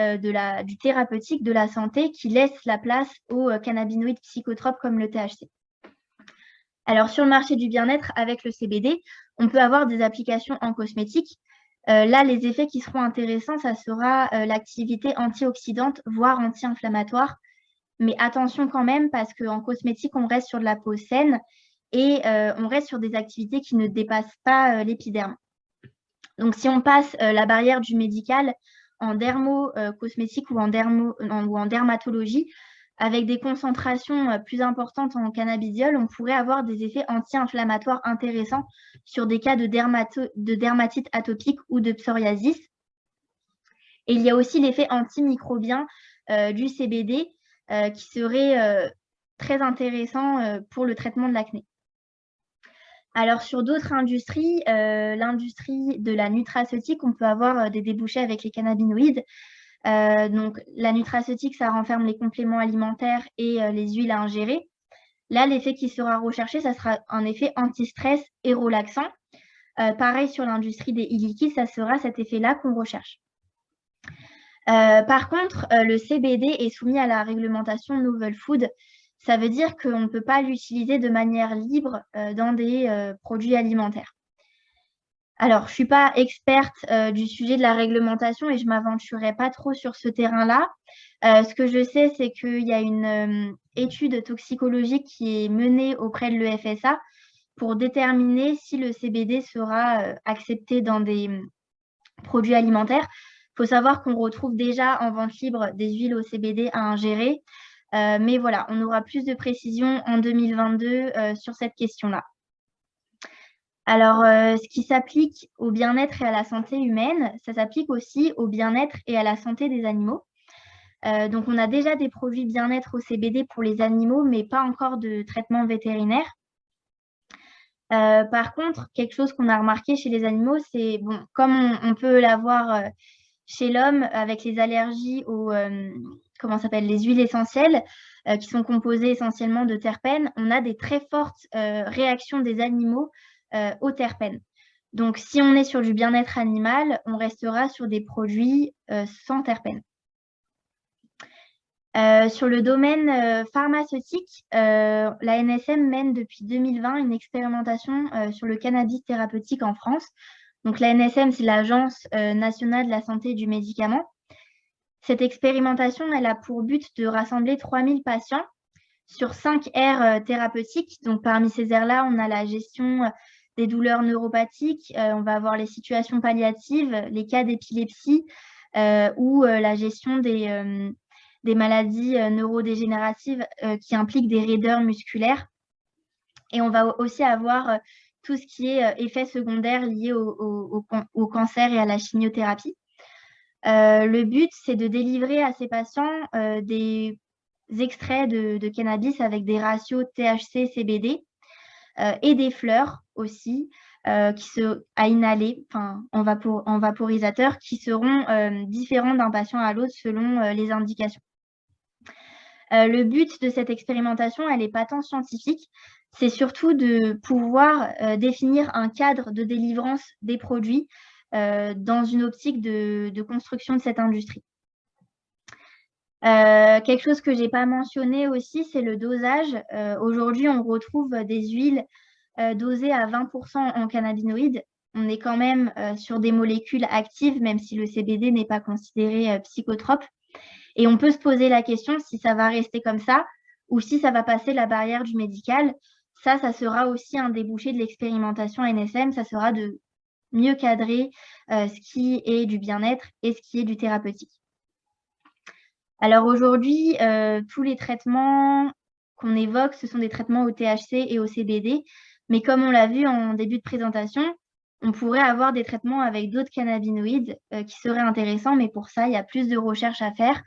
[SPEAKER 3] du thérapeutique, de la santé, qui laisse la place aux cannabinoïdes psychotropes comme le THC. Alors, sur le marché du bien-être, avec le CBD, on peut avoir des applications en cosmétique. Là, les effets qui seront intéressants, ça sera l'activité antioxydante, voire anti-inflammatoire. Mais attention quand même, parce qu'en cosmétique, on reste sur de la peau saine et on reste sur des activités qui ne dépassent pas l'épiderme. Donc, si on passe la barrière du médical en dermo-cosmétique ou en dermatologie, avec des concentrations plus importantes en cannabidiol, on pourrait avoir des effets anti-inflammatoires intéressants sur des cas de dermatite atopique ou de psoriasis. Et il y a aussi l'effet antimicrobien du CBD qui serait très intéressant pour le traitement de l'acné. Alors, sur d'autres industries, l'industrie de la nutraceutique, on peut avoir des débouchés avec les cannabinoïdes. Donc, la nutraceutique, ça renferme les compléments alimentaires et les huiles à ingérer. Là, l'effet qui sera recherché, ça sera un effet anti-stress et relaxant. Pareil sur l'industrie des e-liquides, ça sera cet effet-là qu'on recherche. Par contre, le CBD est soumis à la réglementation Novel Food. Ça veut dire qu'on ne peut pas l'utiliser de manière libre dans des produits alimentaires. Alors, je ne suis pas experte du sujet de la réglementation et je ne m'aventurerai pas trop sur ce terrain-là. Ce que je sais, c'est qu'il y a une étude toxicologique qui est menée auprès de l'EFSA pour déterminer si le CBD sera accepté dans des produits alimentaires. Il faut savoir qu'on retrouve déjà en vente libre des huiles au CBD à ingérer. Mais voilà, on aura plus de précisions en 2022 sur cette question-là. Alors, ce qui s'applique au bien-être et à la santé humaine, ça s'applique aussi au bien-être et à la santé des animaux. Donc, on a déjà des produits bien-être au CBD pour les animaux, mais pas encore de traitement vétérinaire. Par contre, quelque chose qu'on a remarqué chez les animaux, c'est, bon, comme on peut l'avoir chez l'homme avec les allergies aux, les huiles essentielles, qui sont composées essentiellement de terpènes, on a des très fortes réactions des animaux aux terpènes. Donc, si on est sur du bien-être animal, on restera sur des produits sans terpènes. Sur le domaine pharmaceutique, la NSM mène depuis 2020 une expérimentation sur le cannabis thérapeutique en France. Donc, la NSM, c'est l'Agence nationale de la santé et du médicament. Cette expérimentation, elle a pour but de rassembler 3000 patients sur 5 aires thérapeutiques. Donc, parmi ces aires-là, on a la gestion des douleurs neuropathiques, on va avoir les situations palliatives, les cas d'épilepsie ou la gestion des maladies neurodégénératives qui impliquent des raideurs musculaires. Et on va aussi avoir tout ce qui est effets secondaires liés au cancer et à la chimiothérapie. Le but, c'est de délivrer à ces patients des extraits de cannabis avec des ratios THC-CBD et des fleurs aussi à inhaler, en vaporisateur, qui seront différents d'un patient à l'autre selon les indications. Le but de cette expérimentation, elle n'est pas tant scientifique, c'est surtout de pouvoir définir un cadre de délivrance des produits dans une optique de construction de cette industrie. Quelque chose que je n'ai pas mentionné aussi, c'est le dosage. Aujourd'hui, on retrouve des huiles dosées à 20% en cannabinoïdes. On est quand même sur des molécules actives, même si le CBD n'est pas considéré psychotrope. Et on peut se poser la question si ça va rester comme ça ou si ça va passer la barrière du médical. Ça sera aussi un débouché de l'expérimentation NSM. Ça sera de mieux cadrer ce qui est du bien-être et ce qui est du thérapeutique. Alors aujourd'hui, tous les traitements qu'on évoque, ce sont des traitements au THC et au CBD. Mais comme on l'a vu en début de présentation, on pourrait avoir des traitements avec d'autres cannabinoïdes qui seraient intéressants, mais pour ça, il y a plus de recherches à faire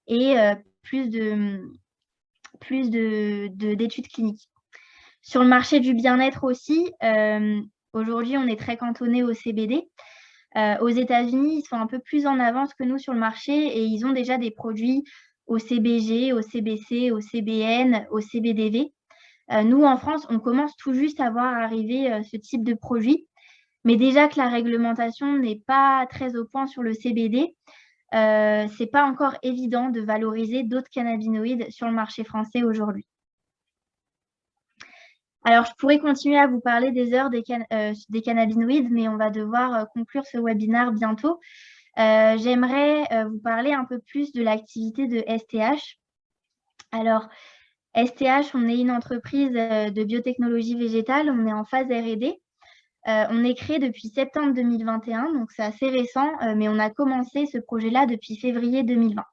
[SPEAKER 3] et plus d'études cliniques. Sur le marché du bien-être aussi, aujourd'hui, on est très cantonné au CBD. Aux États-Unis, ils sont un peu plus en avance que nous sur le marché et ils ont déjà des produits au CBG, au CBC, au CBN, au CBDV. Nous, en France, on commence tout juste à voir arriver ce type de produit. Mais déjà que la réglementation n'est pas très au point sur le CBD, ce n'est pas encore évident de valoriser d'autres cannabinoïdes sur le marché français aujourd'hui. Alors, je pourrais continuer à vous parler des heures des cannabinoïdes, mais on va devoir conclure ce webinaire bientôt. J'aimerais vous parler un peu plus de l'activité de STH. Alors, STH, on est une entreprise de biotechnologie végétale, on est en phase R&D. On est créé depuis septembre 2021, donc c'est assez récent, mais on a commencé ce projet-là depuis février 2020.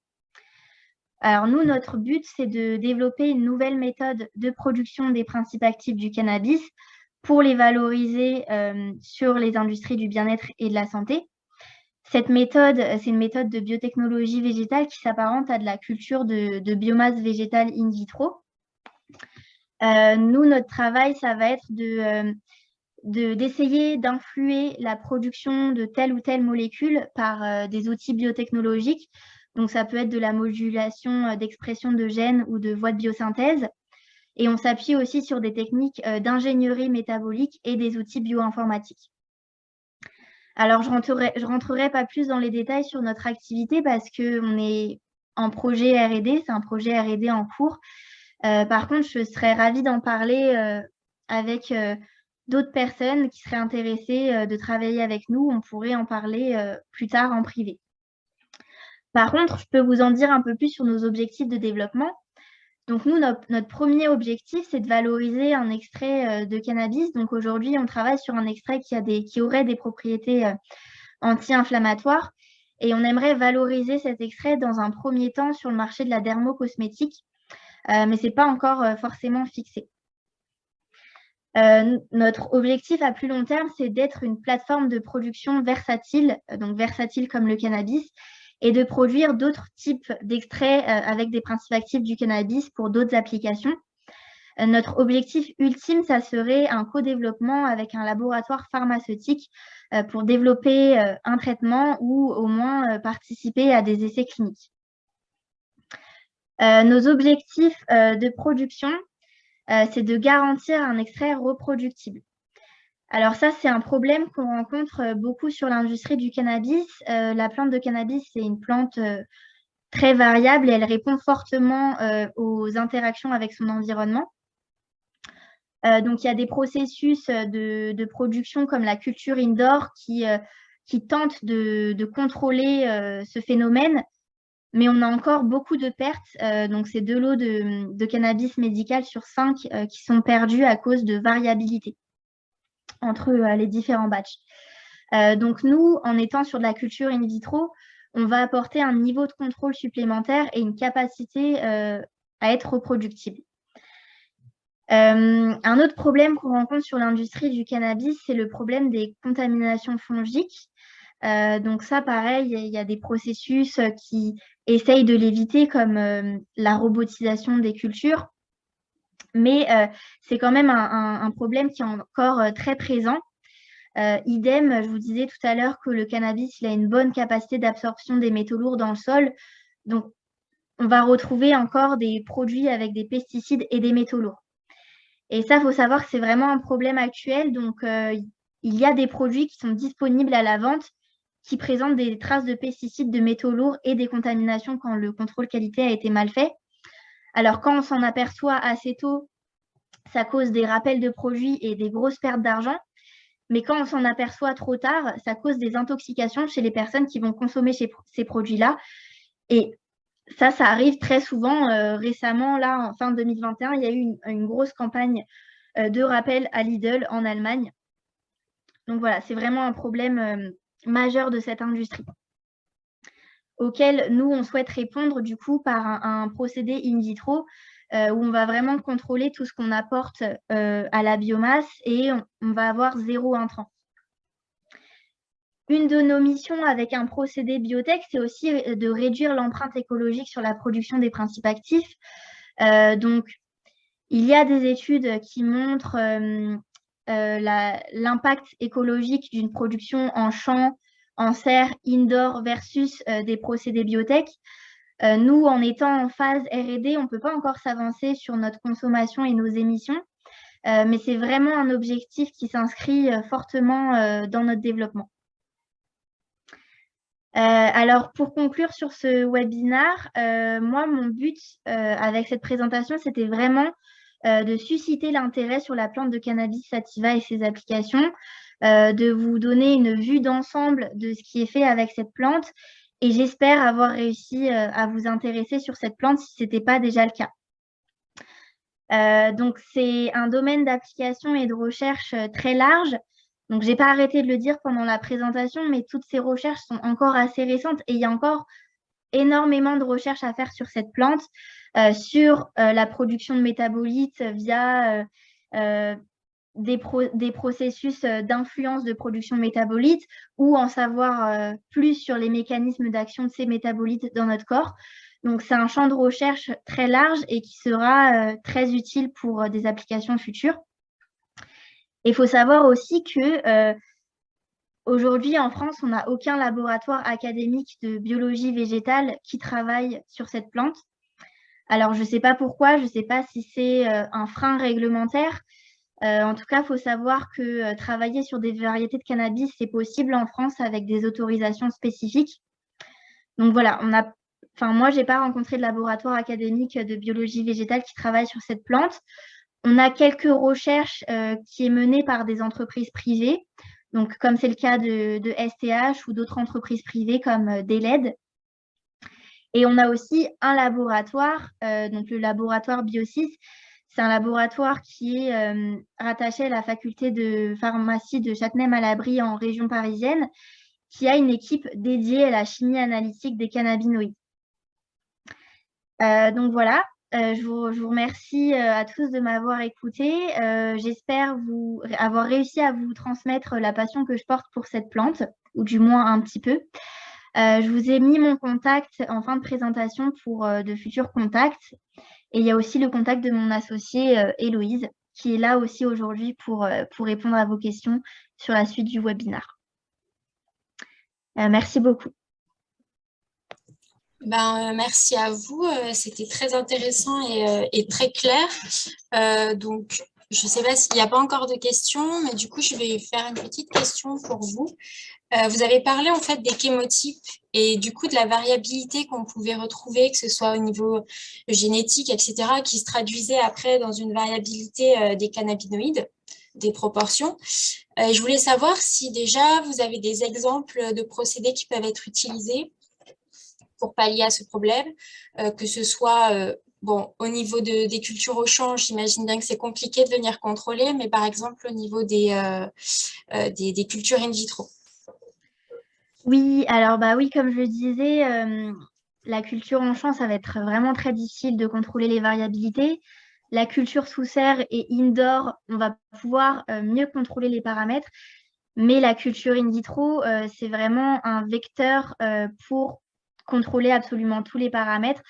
[SPEAKER 3] Alors nous, notre but, c'est de développer une nouvelle méthode de production des principes actifs du cannabis pour les valoriser sur les industries du bien-être et de la santé. Cette méthode, c'est une méthode de biotechnologie végétale qui s'apparente à de la culture de biomasse végétale in vitro. Nous, notre travail, ça va être d'essayer d'influer la production de telle ou telle molécule par des outils biotechnologiques. Donc, ça peut être de la modulation d'expression de gènes ou de voies de biosynthèse. Et on s'appuie aussi sur des techniques d'ingénierie métabolique et des outils bioinformatiques. Alors, je rentrerai pas plus dans les détails sur notre activité parce qu'on est en projet R&D, c'est un projet R&D en cours. Par contre, je serais ravie d'en parler avec d'autres personnes qui seraient intéressées de travailler avec nous. On pourrait en parler plus tard en privé. Par contre, je peux vous en dire un peu plus sur nos objectifs de développement. Donc, nous, notre premier objectif, c'est de valoriser un extrait de cannabis. Donc, aujourd'hui, on travaille sur un extrait qui aurait des propriétés anti-inflammatoires. Et on aimerait valoriser cet extrait dans un premier temps sur le marché de la dermocosmétique, mais ce n'est pas encore forcément fixé. Notre objectif à plus long terme, c'est d'être une plateforme de production versatile, donc versatile comme le cannabis, et de produire d'autres types d'extraits avec des principes actifs du cannabis pour d'autres applications. Notre objectif ultime, ça serait un co-développement avec un laboratoire pharmaceutique pour développer un traitement ou au moins participer à des essais cliniques. Nos objectifs de production, c'est de garantir un extrait reproductible. Alors ça, c'est un problème qu'on rencontre beaucoup sur l'industrie du cannabis. La plante de cannabis, c'est une plante très variable et elle répond fortement aux interactions avec son environnement. Donc, il y a des processus de production comme la culture indoor qui tentent de contrôler ce phénomène, mais on a encore beaucoup de pertes. Donc, c'est 2 lots de cannabis médical sur 5 qui sont perdus à cause de variabilité entre les différents batchs. Donc, nous, en étant sur de la culture in vitro, on va apporter un niveau de contrôle supplémentaire et une capacité à être reproductible. Un autre problème qu'on rencontre sur l'industrie du cannabis, c'est le problème des contaminations fongiques. Donc ça, pareil, il y a des processus qui essayent de l'éviter, comme la robotisation des cultures. Mais c'est quand même un problème qui est encore très présent. Idem, je vous disais tout à l'heure que le cannabis, il a une bonne capacité d'absorption des métaux lourds dans le sol. Donc, on va retrouver encore des produits avec des pesticides et des métaux lourds. Et ça, il faut savoir que c'est vraiment un problème actuel. Donc, il y a des produits qui sont disponibles à la vente qui présentent des traces de pesticides, de métaux lourds et des contaminations quand le contrôle qualité a été mal fait. Alors, quand on s'en aperçoit assez tôt, ça cause des rappels de produits et des grosses pertes d'argent. Mais quand on s'en aperçoit trop tard, ça cause des intoxications chez les personnes qui vont consommer ces produits-là. Et ça arrive très souvent. Récemment, là, en fin 2021, il y a eu une grosse campagne de rappel à Lidl en Allemagne. Donc voilà, c'est vraiment un problème majeur de cette industrie, auquel nous, on souhaite répondre du coup par un procédé in vitro où on va vraiment contrôler tout ce qu'on apporte à la biomasse et on va avoir 0 intrant. Une de nos missions avec un procédé biotech, c'est aussi de réduire l'empreinte écologique sur la production des principes actifs. Donc, il y a des études qui montrent l'impact écologique d'une production en champ, en serre, indoor versus des procédés biotech. Nous, en étant en phase R&D, on ne peut pas encore s'avancer sur notre consommation et nos émissions, mais c'est vraiment un objectif qui s'inscrit fortement dans notre développement. Alors, pour conclure sur ce webinaire, moi, mon but avec cette présentation, c'était vraiment de susciter l'intérêt sur la plante de cannabis sativa et ses applications, de vous donner une vue d'ensemble de ce qui est fait avec cette plante. Et j'espère avoir réussi à vous intéresser sur cette plante si ce n'était pas déjà le cas. Donc, c'est un domaine d'application et de recherche très large. Donc, je n'ai pas arrêté de le dire pendant la présentation, mais toutes ces recherches sont encore assez récentes et il y a encore énormément de recherches à faire sur cette plante, sur la production de métabolites via des processus d'influence de production de métabolites ou en savoir plus sur les mécanismes d'action de ces métabolites dans notre corps. Donc, c'est un champ de recherche très large et qui sera très utile pour des applications futures. Il faut savoir aussi que aujourd'hui, en France, on n'a aucun laboratoire académique de biologie végétale qui travaille sur cette plante. Alors, je ne sais pas pourquoi, je ne sais pas si c'est un frein réglementaire. En tout cas, il faut savoir que travailler sur des variétés de cannabis, c'est possible en France avec des autorisations spécifiques. Donc voilà, moi, je n'ai pas rencontré de laboratoire académique de biologie végétale qui travaille sur cette plante. On a quelques recherches qui sont menées par des entreprises privées, donc comme c'est le cas de STH ou d'autres entreprises privées comme DLED. Et on a aussi un laboratoire, donc le laboratoire Biosys. C'est un laboratoire qui est rattaché à la faculté de pharmacie de Châtenay-Malabry en région parisienne, qui a une équipe dédiée à la chimie analytique des cannabinoïdes. Donc voilà, je vous remercie à tous de m'avoir écouté. J'espère avoir réussi à vous transmettre la passion que je porte pour cette plante, ou du moins un petit peu. Je vous ai mis mon contact en fin de présentation pour de futurs contacts. Et il y a aussi le contact de mon associée Héloïse, qui est là aussi aujourd'hui pour répondre à vos questions sur la suite du webinaire. Merci beaucoup.
[SPEAKER 2] Merci à vous, c'était très intéressant et très clair. Donc, je ne sais pas s'il n'y a pas encore de questions, mais du coup, je vais faire une petite question pour vous. Vous avez parlé en fait des chémotypes et du coup de la variabilité qu'on pouvait retrouver, que ce soit au niveau génétique, etc., qui se traduisait après dans une variabilité des cannabinoïdes, des proportions. Je voulais savoir si déjà vous avez des exemples de procédés qui peuvent être utilisés pour pallier à ce problème, que ce soit au niveau des cultures au champ, j'imagine bien que c'est compliqué de venir contrôler, mais par exemple au niveau des cultures in vitro.
[SPEAKER 3] Oui, alors oui, comme je le disais, la culture en champ, ça va être vraiment très difficile de contrôler les variabilités. La culture sous serre et indoor, on va pouvoir mieux contrôler les paramètres, mais la culture in vitro, c'est vraiment un vecteur pour contrôler absolument tous les paramètres.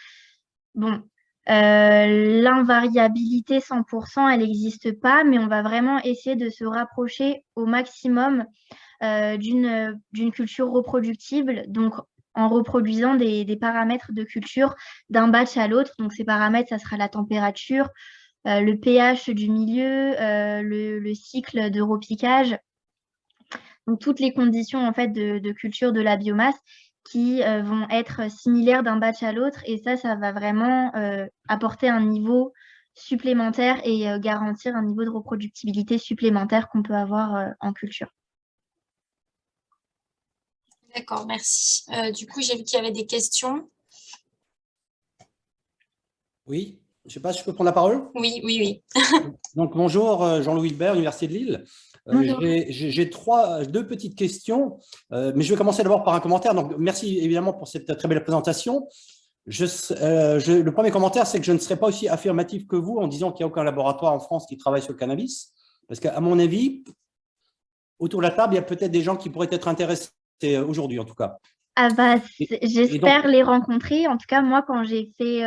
[SPEAKER 3] Bon, l'invariabilité 100%, elle n'existe pas, mais on va vraiment essayer de se rapprocher au maximum d'une culture reproductible, donc en reproduisant des paramètres de culture d'un batch à l'autre. Donc ces paramètres, ça sera la température, le pH du milieu, le cycle de repiquage, donc toutes les conditions en fait de culture de la biomasse qui vont être similaires d'un batch à l'autre. Et ça va vraiment apporter un niveau supplémentaire et garantir un niveau de reproductibilité supplémentaire qu'on peut avoir en culture.
[SPEAKER 2] D'accord, merci. Du coup, j'ai vu qu'il y avait des questions.
[SPEAKER 4] Oui, je ne sais pas si je peux prendre la parole.
[SPEAKER 2] Oui.
[SPEAKER 4] Donc, bonjour, Jean-Louis Hilbert, Université de Lille. J'ai deux petites questions, mais je vais commencer d'abord par un commentaire. Donc, merci évidemment pour cette très belle présentation. Le premier commentaire, c'est que je ne serai pas aussi affirmatif que vous en disant qu'il n'y a aucun laboratoire en France qui travaille sur le cannabis. Parce qu'à mon avis, autour de la table, il y a peut-être des gens qui pourraient être intéressés aujourd'hui, en tout cas.
[SPEAKER 3] J'espère les rencontrer. En tout cas, moi, quand j'ai fait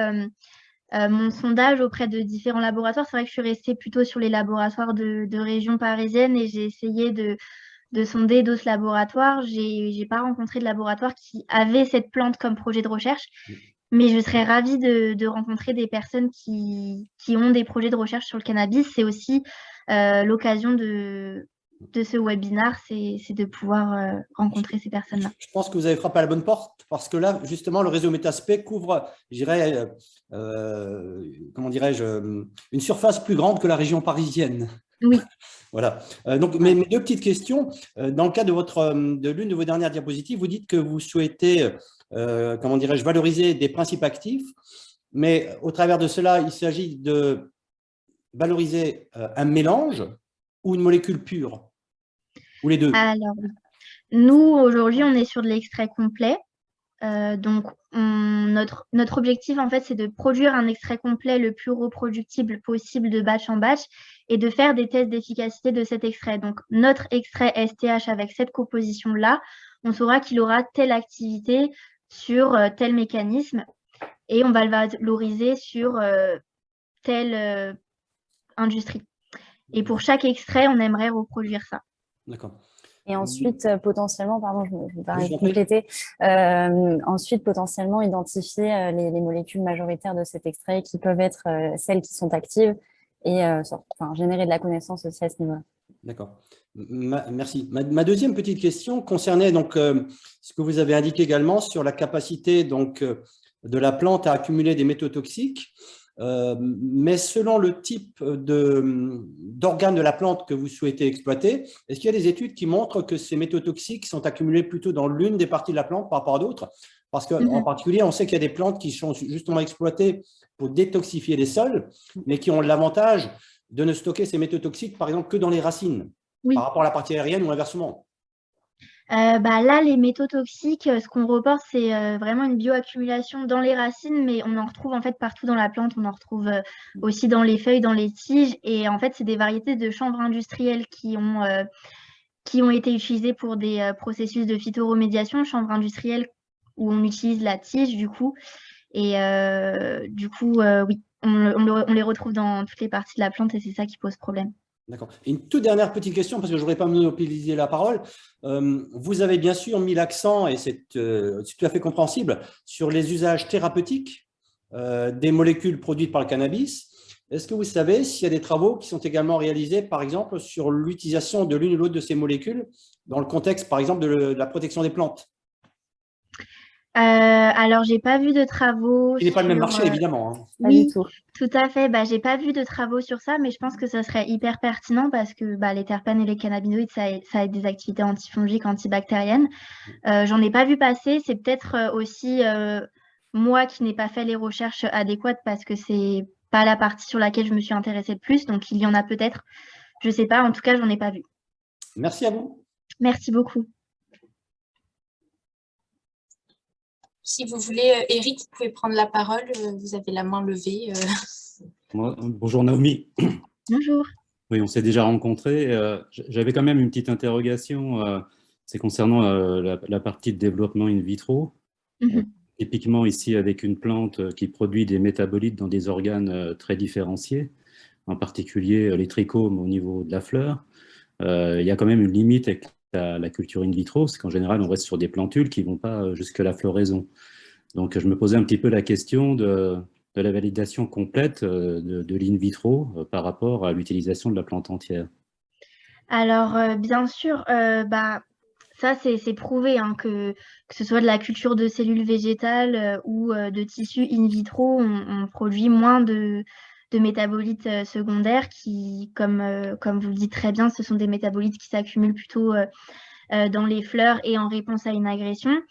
[SPEAKER 3] mon sondage auprès de différents laboratoires, c'est vrai que je suis restée plutôt sur les laboratoires de région parisienne et j'ai essayé de sonder d'autres laboratoires. Je n'ai pas rencontré de laboratoire qui avait cette plante comme projet de recherche, mais je serais ravie de rencontrer des personnes qui ont des projets de recherche sur le cannabis. C'est aussi l'occasion de ce webinaire, c'est de pouvoir rencontrer ces personnes-là.
[SPEAKER 4] Je pense que vous avez frappé à la bonne porte parce que là, justement, le réseau Métaspect couvre, je dirais, comment dirais-je, une surface plus grande que la région parisienne.
[SPEAKER 3] Oui.
[SPEAKER 4] Voilà. Donc, mes deux petites questions. Dans le cas de l'une de vos dernières diapositives, vous dites que vous souhaitez, comment dirais-je, valoriser des principes actifs, mais au travers de cela, il s'agit de valoriser un mélange ou une molécule pure, ou les deux?
[SPEAKER 3] Alors, nous, aujourd'hui, on est sur de l'extrait complet. Donc, notre objectif, en fait, c'est de produire un extrait complet le plus reproductible possible de batch en batch et de faire des tests d'efficacité de cet extrait. Donc, notre extrait STH avec cette composition-là, on saura qu'il aura telle activité sur tel mécanisme et on va le valoriser sur telle industrie. Et pour chaque extrait, on aimerait reproduire ça.
[SPEAKER 4] D'accord.
[SPEAKER 5] Et ensuite, potentiellement, pardon, je me permets de compléter, ensuite, potentiellement, identifier les molécules majoritaires de cet extrait qui peuvent être celles qui sont actives et générer de la connaissance aussi à ce niveau-là.
[SPEAKER 4] D'accord. Merci. Ma deuxième petite question concernait donc, ce que vous avez indiqué également sur la capacité donc, de la plante à accumuler des métaux toxiques. Mais selon le type d'organes de la plante que vous souhaitez exploiter, est-ce qu'il y a des études qui montrent que ces métaux toxiques sont accumulés plutôt dans l'une des parties de la plante par rapport à d'autres? Parce qu'en particulier, on sait qu'il y a des plantes qui sont justement exploitées pour détoxifier les sols, mais qui ont l'avantage de ne stocker ces métaux toxiques, par exemple, que dans les racines, par rapport à la partie aérienne ou inversement.
[SPEAKER 3] Là, les métaux toxiques, ce qu'on reporte, c'est vraiment une bioaccumulation dans les racines, mais on en retrouve en fait partout dans la plante. On en retrouve aussi dans les feuilles, dans les tiges. Et en fait, c'est des variétés de chanvre industriel qui ont été utilisées pour des processus de phytoremédiation, chanvre industriel où on utilise la tige du coup. Et oui, on les retrouve dans toutes les parties de la plante et c'est ça qui pose problème.
[SPEAKER 4] D'accord. Une toute dernière petite question, parce que je ne voudrais pas monopoliser la parole. Vous avez bien sûr mis l'accent, et c'est tout à fait compréhensible, sur les usages thérapeutiques des molécules produites par le cannabis. Est-ce que vous savez s'il y a des travaux qui sont également réalisés, par exemple, sur l'utilisation de l'une ou l'autre de ces molécules dans le contexte, par exemple, de la protection des plantes?
[SPEAKER 3] Alors, j'ai pas vu de travaux.
[SPEAKER 4] Il n'est pas le même marché, évidemment. Hein.
[SPEAKER 3] Oui, tout à fait. J'ai pas vu de travaux sur ça, mais je pense que ça serait hyper pertinent parce que les terpènes et les cannabinoïdes, ça a des activités antifongiques, antibactériennes. J'en ai pas vu passer. C'est peut-être aussi moi qui n'ai pas fait les recherches adéquates parce que c'est pas la partie sur laquelle je me suis intéressée le plus. Donc, il y en a peut-être. Je sais pas. En tout cas, j'en ai pas vu.
[SPEAKER 4] Merci à vous.
[SPEAKER 3] Merci beaucoup.
[SPEAKER 2] Si vous voulez, Eric, vous pouvez prendre la parole. Vous avez la main levée.
[SPEAKER 6] Bonjour Naomi.
[SPEAKER 3] Bonjour.
[SPEAKER 6] Oui, on s'est déjà rencontrés. J'avais quand même une petite interrogation. C'est concernant la partie de développement in vitro. Typiquement ici avec une plante qui produit des métabolites dans des organes très différenciés, en particulier les trichomes au niveau de la fleur. Il y a quand même une limite avec la culture in vitro, c'est qu'en général, on reste sur des plantules qui ne vont pas jusqu'à la floraison. Donc, je me posais un petit peu la question de la validation complète de l'in vitro par rapport à l'utilisation de la plante entière.
[SPEAKER 3] Alors, bien sûr, ça, c'est prouvé hein, que ce soit de la culture de cellules végétales ou de tissus in vitro, on produit moins de métabolites secondaires qui, comme vous le dites très bien, ce sont des métabolites qui s'accumulent plutôt dans les fleurs et en réponse à une agression.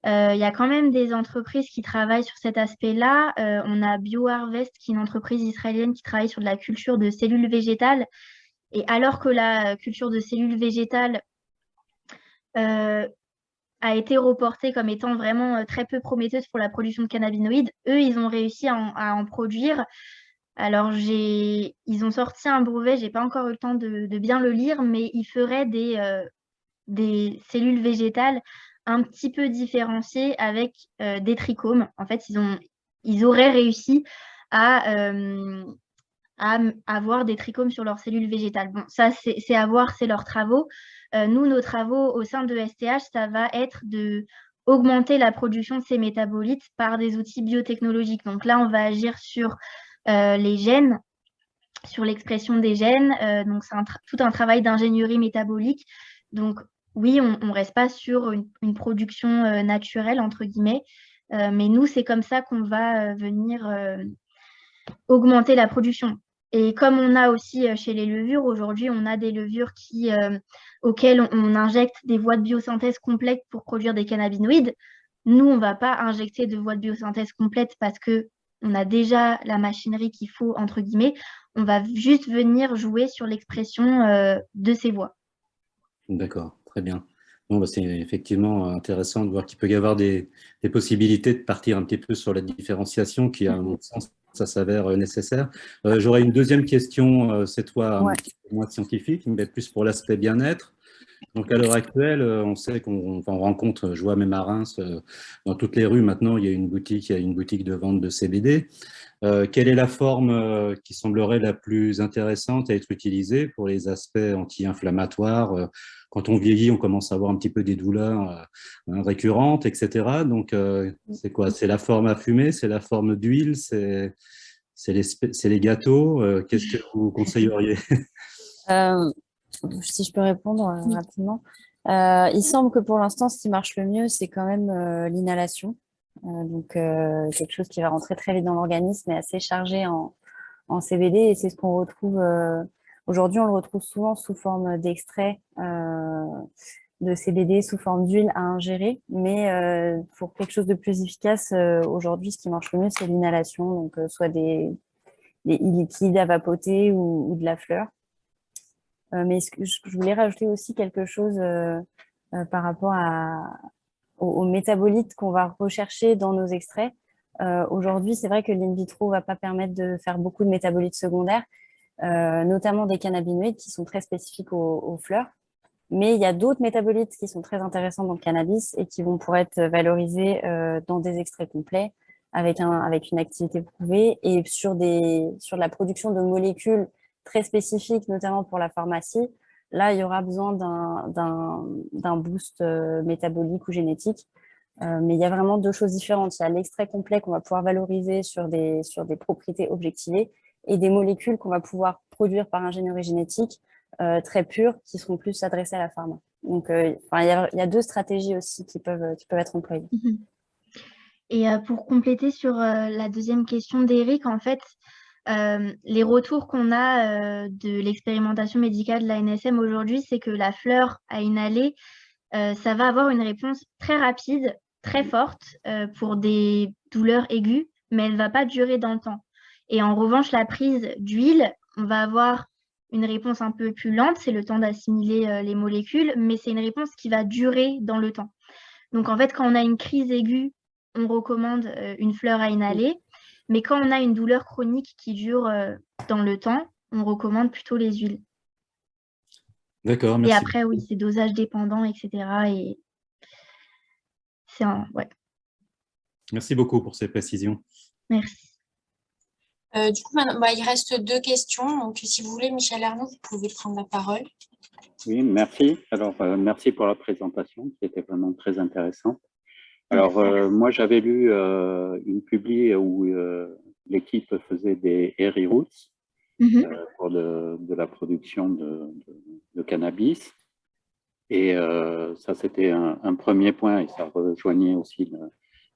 [SPEAKER 3] Il y a quand même des entreprises qui travaillent sur cet aspect-là. On a BioHarvest, qui est une entreprise israélienne qui travaille sur de la culture de cellules végétales. Et alors que la culture de cellules végétales a été reportée comme étant vraiment très peu prometteuse pour la production de cannabinoïdes, eux, ils ont réussi à en produire. Alors, ils ont sorti un brevet, je n'ai pas encore eu le temps de bien le lire, mais ils feraient des cellules végétales un petit peu différenciées avec des trichomes. En fait, ils auraient réussi à avoir des trichomes sur leurs cellules végétales. Bon, ça, c'est à voir, c'est leurs travaux. Nous, nos travaux au sein de STH, ça va être de augmenter la production de ces métabolites par des outils biotechnologiques. Donc là, on va agir sur les gènes, sur l'expression des gènes. Donc, c'est tout un travail d'ingénierie métabolique. Donc, oui, on ne reste pas sur une production naturelle, entre guillemets. Mais nous, c'est comme ça qu'on va venir augmenter la production. Et comme on a aussi chez les levures, aujourd'hui, on a des levures auxquelles on injecte des voies de biosynthèse complètes pour produire des cannabinoïdes. Nous, on ne va pas injecter de voies de biosynthèse complètes parce qu'on a déjà la machinerie qu'il faut, entre guillemets. On va juste venir jouer sur l'expression de ces voies.
[SPEAKER 6] D'accord, très bien. Bon, c'est effectivement intéressant de voir qu'il peut y avoir des possibilités de partir un petit peu sur la différenciation qui, à mon sens, ça s'avère nécessaire. J'aurais une deuxième question, cette fois un petit peu moins scientifique, mais plus pour l'aspect bien-être. Donc, à l'heure actuelle, on sait qu'on rencontre, je vois même à Reims, dans toutes les rues maintenant, il y a une boutique de vente de CBD. Quelle est la forme qui semblerait la plus intéressante à être utilisée pour les aspects anti-inflammatoires? Quand on vieillit, on commence à avoir un petit peu des douleurs récurrentes, etc. Donc, c'est quoi? C'est la forme à fumer? C'est la forme d'huile? C'est les gâteaux? Qu'est-ce que vous conseilleriez?
[SPEAKER 5] Si je peux répondre rapidement. Il semble que pour l'instant, ce qui marche le mieux, c'est quand même l'inhalation. Donc, quelque chose qui va rentrer très vite dans l'organisme et assez chargé en CBD. Et c'est ce qu'on retrouve aujourd'hui. On le retrouve souvent sous forme d'extrait de CBD sous forme d'huile à ingérer. Mais pour quelque chose de plus efficace, aujourd'hui, ce qui marche le mieux, c'est l'inhalation. Donc, soit des liquides à vapoter ou de la fleur. Mais je voulais rajouter aussi quelque chose par rapport aux métabolites qu'on va rechercher dans nos extraits. Aujourd'hui, c'est vrai que l'in vitro ne va pas permettre de faire beaucoup de métabolites secondaires, notamment des cannabinoïdes qui sont très spécifiques aux fleurs. Mais il y a d'autres métabolites qui sont très intéressants dans le cannabis et qui vont pouvoir être valorisés dans des extraits complets avec une activité prouvée et sur la production de molécules très spécifiques, notamment pour la pharmacie. Là, il y aura besoin d'un boost métabolique ou génétique. Mais il y a vraiment deux choses différentes. Il y a l'extrait complet qu'on va pouvoir valoriser sur des propriétés objectivées et des molécules qu'on va pouvoir produire par ingénierie génétique très pures qui seront plus adressées à la pharma. Donc, il y a deux stratégies aussi qui peuvent être employées.
[SPEAKER 3] Et pour compléter sur la deuxième question d'Éric, en fait, les retours qu'on a de l'expérimentation médicale de l'ANSM aujourd'hui, c'est que la fleur à inhaler, ça va avoir une réponse très rapide, très forte pour des douleurs aiguës, mais elle ne va pas durer dans le temps. Et en revanche, la prise d'huile, on va avoir une réponse un peu plus lente, c'est le temps d'assimiler les molécules, mais c'est une réponse qui va durer dans le temps. Donc en fait, quand on a une crise aiguë, on recommande une fleur à inhaler. Mais quand on a une douleur chronique qui dure dans le temps, on recommande plutôt les huiles.
[SPEAKER 6] D'accord, merci.
[SPEAKER 3] Et après, oui, c'est dosage dépendant, etc. Et c'est ouais.
[SPEAKER 6] Merci beaucoup pour ces précisions.
[SPEAKER 3] Merci.
[SPEAKER 2] Du coup, maintenant, il reste 2 questions. Donc, si vous voulez, Michel Arnaud, vous pouvez prendre la parole.
[SPEAKER 7] Oui, merci. Alors, merci pour la présentation qui était vraiment très intéressante. Alors, moi, j'avais lu une publi où l'équipe faisait des hairy roots pour de la production de cannabis. Et ça, c'était un premier point et ça rejoignait aussi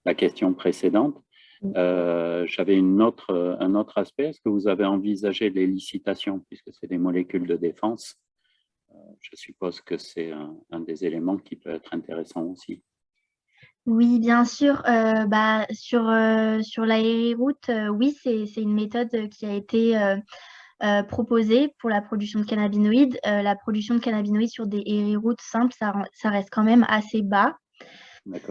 [SPEAKER 7] la question précédente. J'avais un autre aspect. Est-ce que vous avez envisagé les licitations puisque c'est des molécules de défense? Je suppose que c'est un des éléments qui peut être intéressant aussi.
[SPEAKER 3] Oui, bien sûr. Sur la hairy root, oui, c'est une méthode qui a été proposée pour la production de cannabinoïdes. La production de cannabinoïdes sur des hairy roots simples, ça reste quand même assez bas.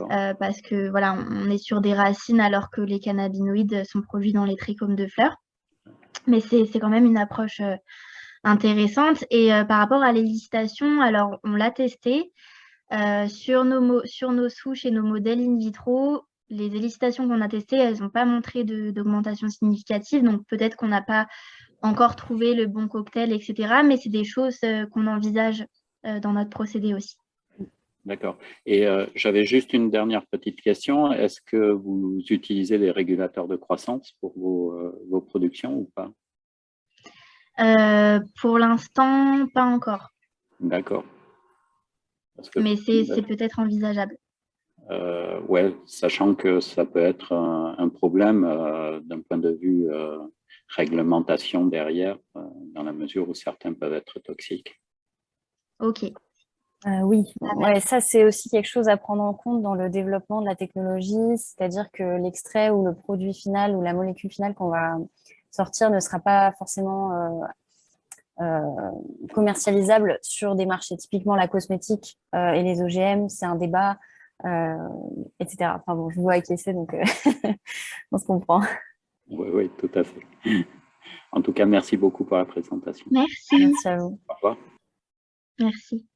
[SPEAKER 3] Parce que voilà, on est sur des racines alors que les cannabinoïdes sont produits dans les trichomes de fleurs. Mais c'est quand même une approche intéressante. Et par rapport à l'élicitation, alors on l'a testé. Sur nos souches et nos modèles in vitro, les élicitations qu'on a testées, elles n'ont pas montré d'augmentation significative. Donc, peut-être qu'on n'a pas encore trouvé le bon cocktail, etc. Mais c'est des choses qu'on envisage dans notre procédé aussi.
[SPEAKER 7] D'accord. Et j'avais juste une dernière petite question. Est-ce que vous utilisez des régulateurs de croissance pour vos productions ou pas?
[SPEAKER 3] Pour l'instant, pas encore.
[SPEAKER 7] D'accord.
[SPEAKER 3] Mais c'est peut-être envisageable.
[SPEAKER 7] Ouais, sachant que ça peut être un problème d'un point de vue réglementation derrière, dans la mesure où certains peuvent être toxiques.
[SPEAKER 3] Ok.
[SPEAKER 5] Oui, ouais, ça c'est aussi quelque chose à prendre en compte dans le développement de la technologie, c'est-à-dire que l'extrait ou le produit final ou la molécule finale qu'on va sortir ne sera pas forcément commercialisable sur des marchés. Typiquement la cosmétique et les OGM, c'est un débat, etc. Enfin bon, je vous vois acquiescer, donc on se comprend.
[SPEAKER 7] Oui, tout à fait. En tout cas, merci beaucoup pour la présentation.
[SPEAKER 3] Merci.
[SPEAKER 5] Merci à vous.
[SPEAKER 7] Au revoir.
[SPEAKER 3] Merci.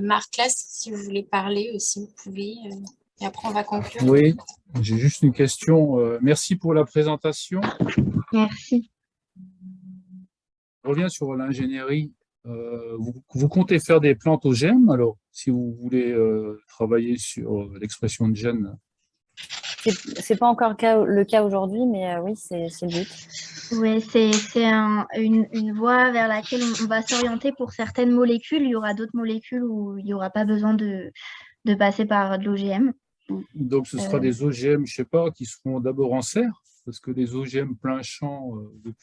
[SPEAKER 2] Marc Claes, si vous voulez parler aussi, vous pouvez. Et après, on va conclure.
[SPEAKER 8] Oui, j'ai juste une question. Merci pour la présentation.
[SPEAKER 3] Merci.
[SPEAKER 8] Je reviens sur l'ingénierie. Vous comptez faire des plantes OGM, alors, si vous voulez travailler sur l'expression de gènes?
[SPEAKER 5] C'est pas encore le cas aujourd'hui, mais oui, c'est le but.
[SPEAKER 3] Oui, c'est une voie vers laquelle on va s'orienter pour certaines molécules. Il y aura d'autres molécules où il n'y aura pas besoin de passer par de l'OGM.
[SPEAKER 8] Donc, ce sera des OGM, je ne sais pas, qui seront d'abord en serre, parce que les OGM plein champ,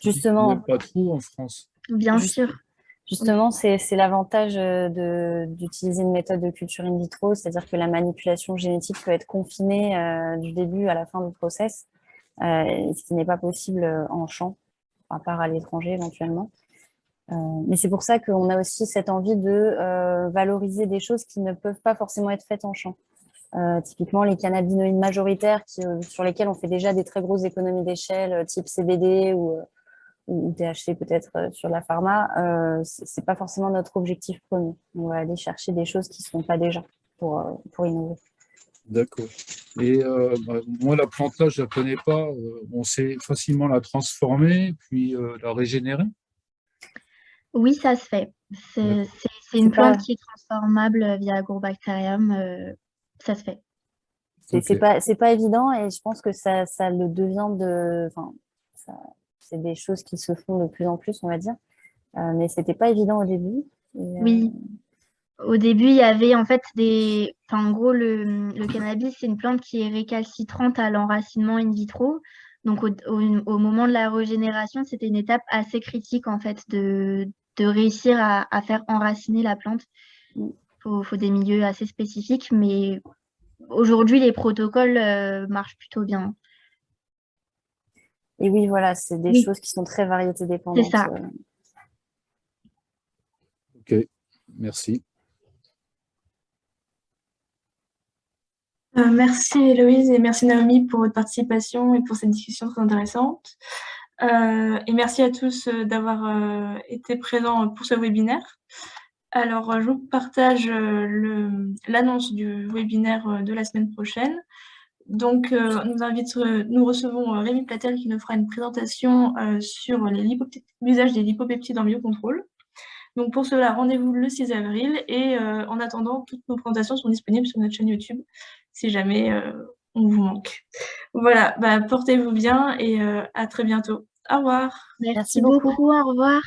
[SPEAKER 8] justement, pas trop en France.
[SPEAKER 3] Bien sûr.
[SPEAKER 5] Justement, c'est l'avantage d'utiliser une méthode de culture in vitro, c'est-à-dire que la manipulation génétique peut être confinée du début à la fin du process, ce qui n'est pas possible en champ, à part à l'étranger éventuellement. Mais c'est pour ça qu'on a aussi cette envie de valoriser des choses qui ne peuvent pas forcément être faites en champ. Typiquement, les cannabinoïdes majoritaires sur lesquels on fait déjà des très grosses économies d'échelle, type CBD ou THC peut-être sur la pharma, c'est pas forcément notre objectif premier. On va aller chercher des choses qui ne sont pas déjà pour innover.
[SPEAKER 8] D'accord. Et moi, la plante là, je ne la connais pas. On sait facilement la transformer, puis la régénérer.
[SPEAKER 3] Oui, ça se fait. C'est une plante qui est transformable via Agrobacterium. Ça se fait.
[SPEAKER 5] C'est pas évident et je pense que ça le devient c'est des choses qui se font de plus en plus, on va dire. Mais c'était pas évident au début.
[SPEAKER 3] Oui. Au début, il y avait en fait en gros, le cannabis, c'est une plante qui est récalcitrante à l'enracinement in vitro. Donc, au moment de la régénération, c'était une étape assez critique en fait de réussir à faire enraciner la plante. Faut des milieux assez spécifiques, mais aujourd'hui, les protocoles marchent plutôt bien.
[SPEAKER 5] Et oui, voilà, c'est des choses qui sont très variétés dépendantes.
[SPEAKER 3] C'est ça.
[SPEAKER 8] Ok, merci.
[SPEAKER 9] Merci Héloïse et merci Naomi pour votre participation et pour cette discussion très intéressante. Et merci à tous d'avoir été présents pour ce webinaire. Alors, je vous partage l'annonce du webinaire de la semaine prochaine. Donc, nous recevons Rémi Platel qui nous fera une présentation sur l'usage des lipopeptides en biocontrôle. Donc, pour cela, rendez-vous le 6 avril et en attendant, toutes nos présentations sont disponibles sur notre chaîne YouTube si jamais on vous manque. Voilà, portez-vous bien et à très bientôt. Au revoir.
[SPEAKER 3] Merci beaucoup. Au revoir.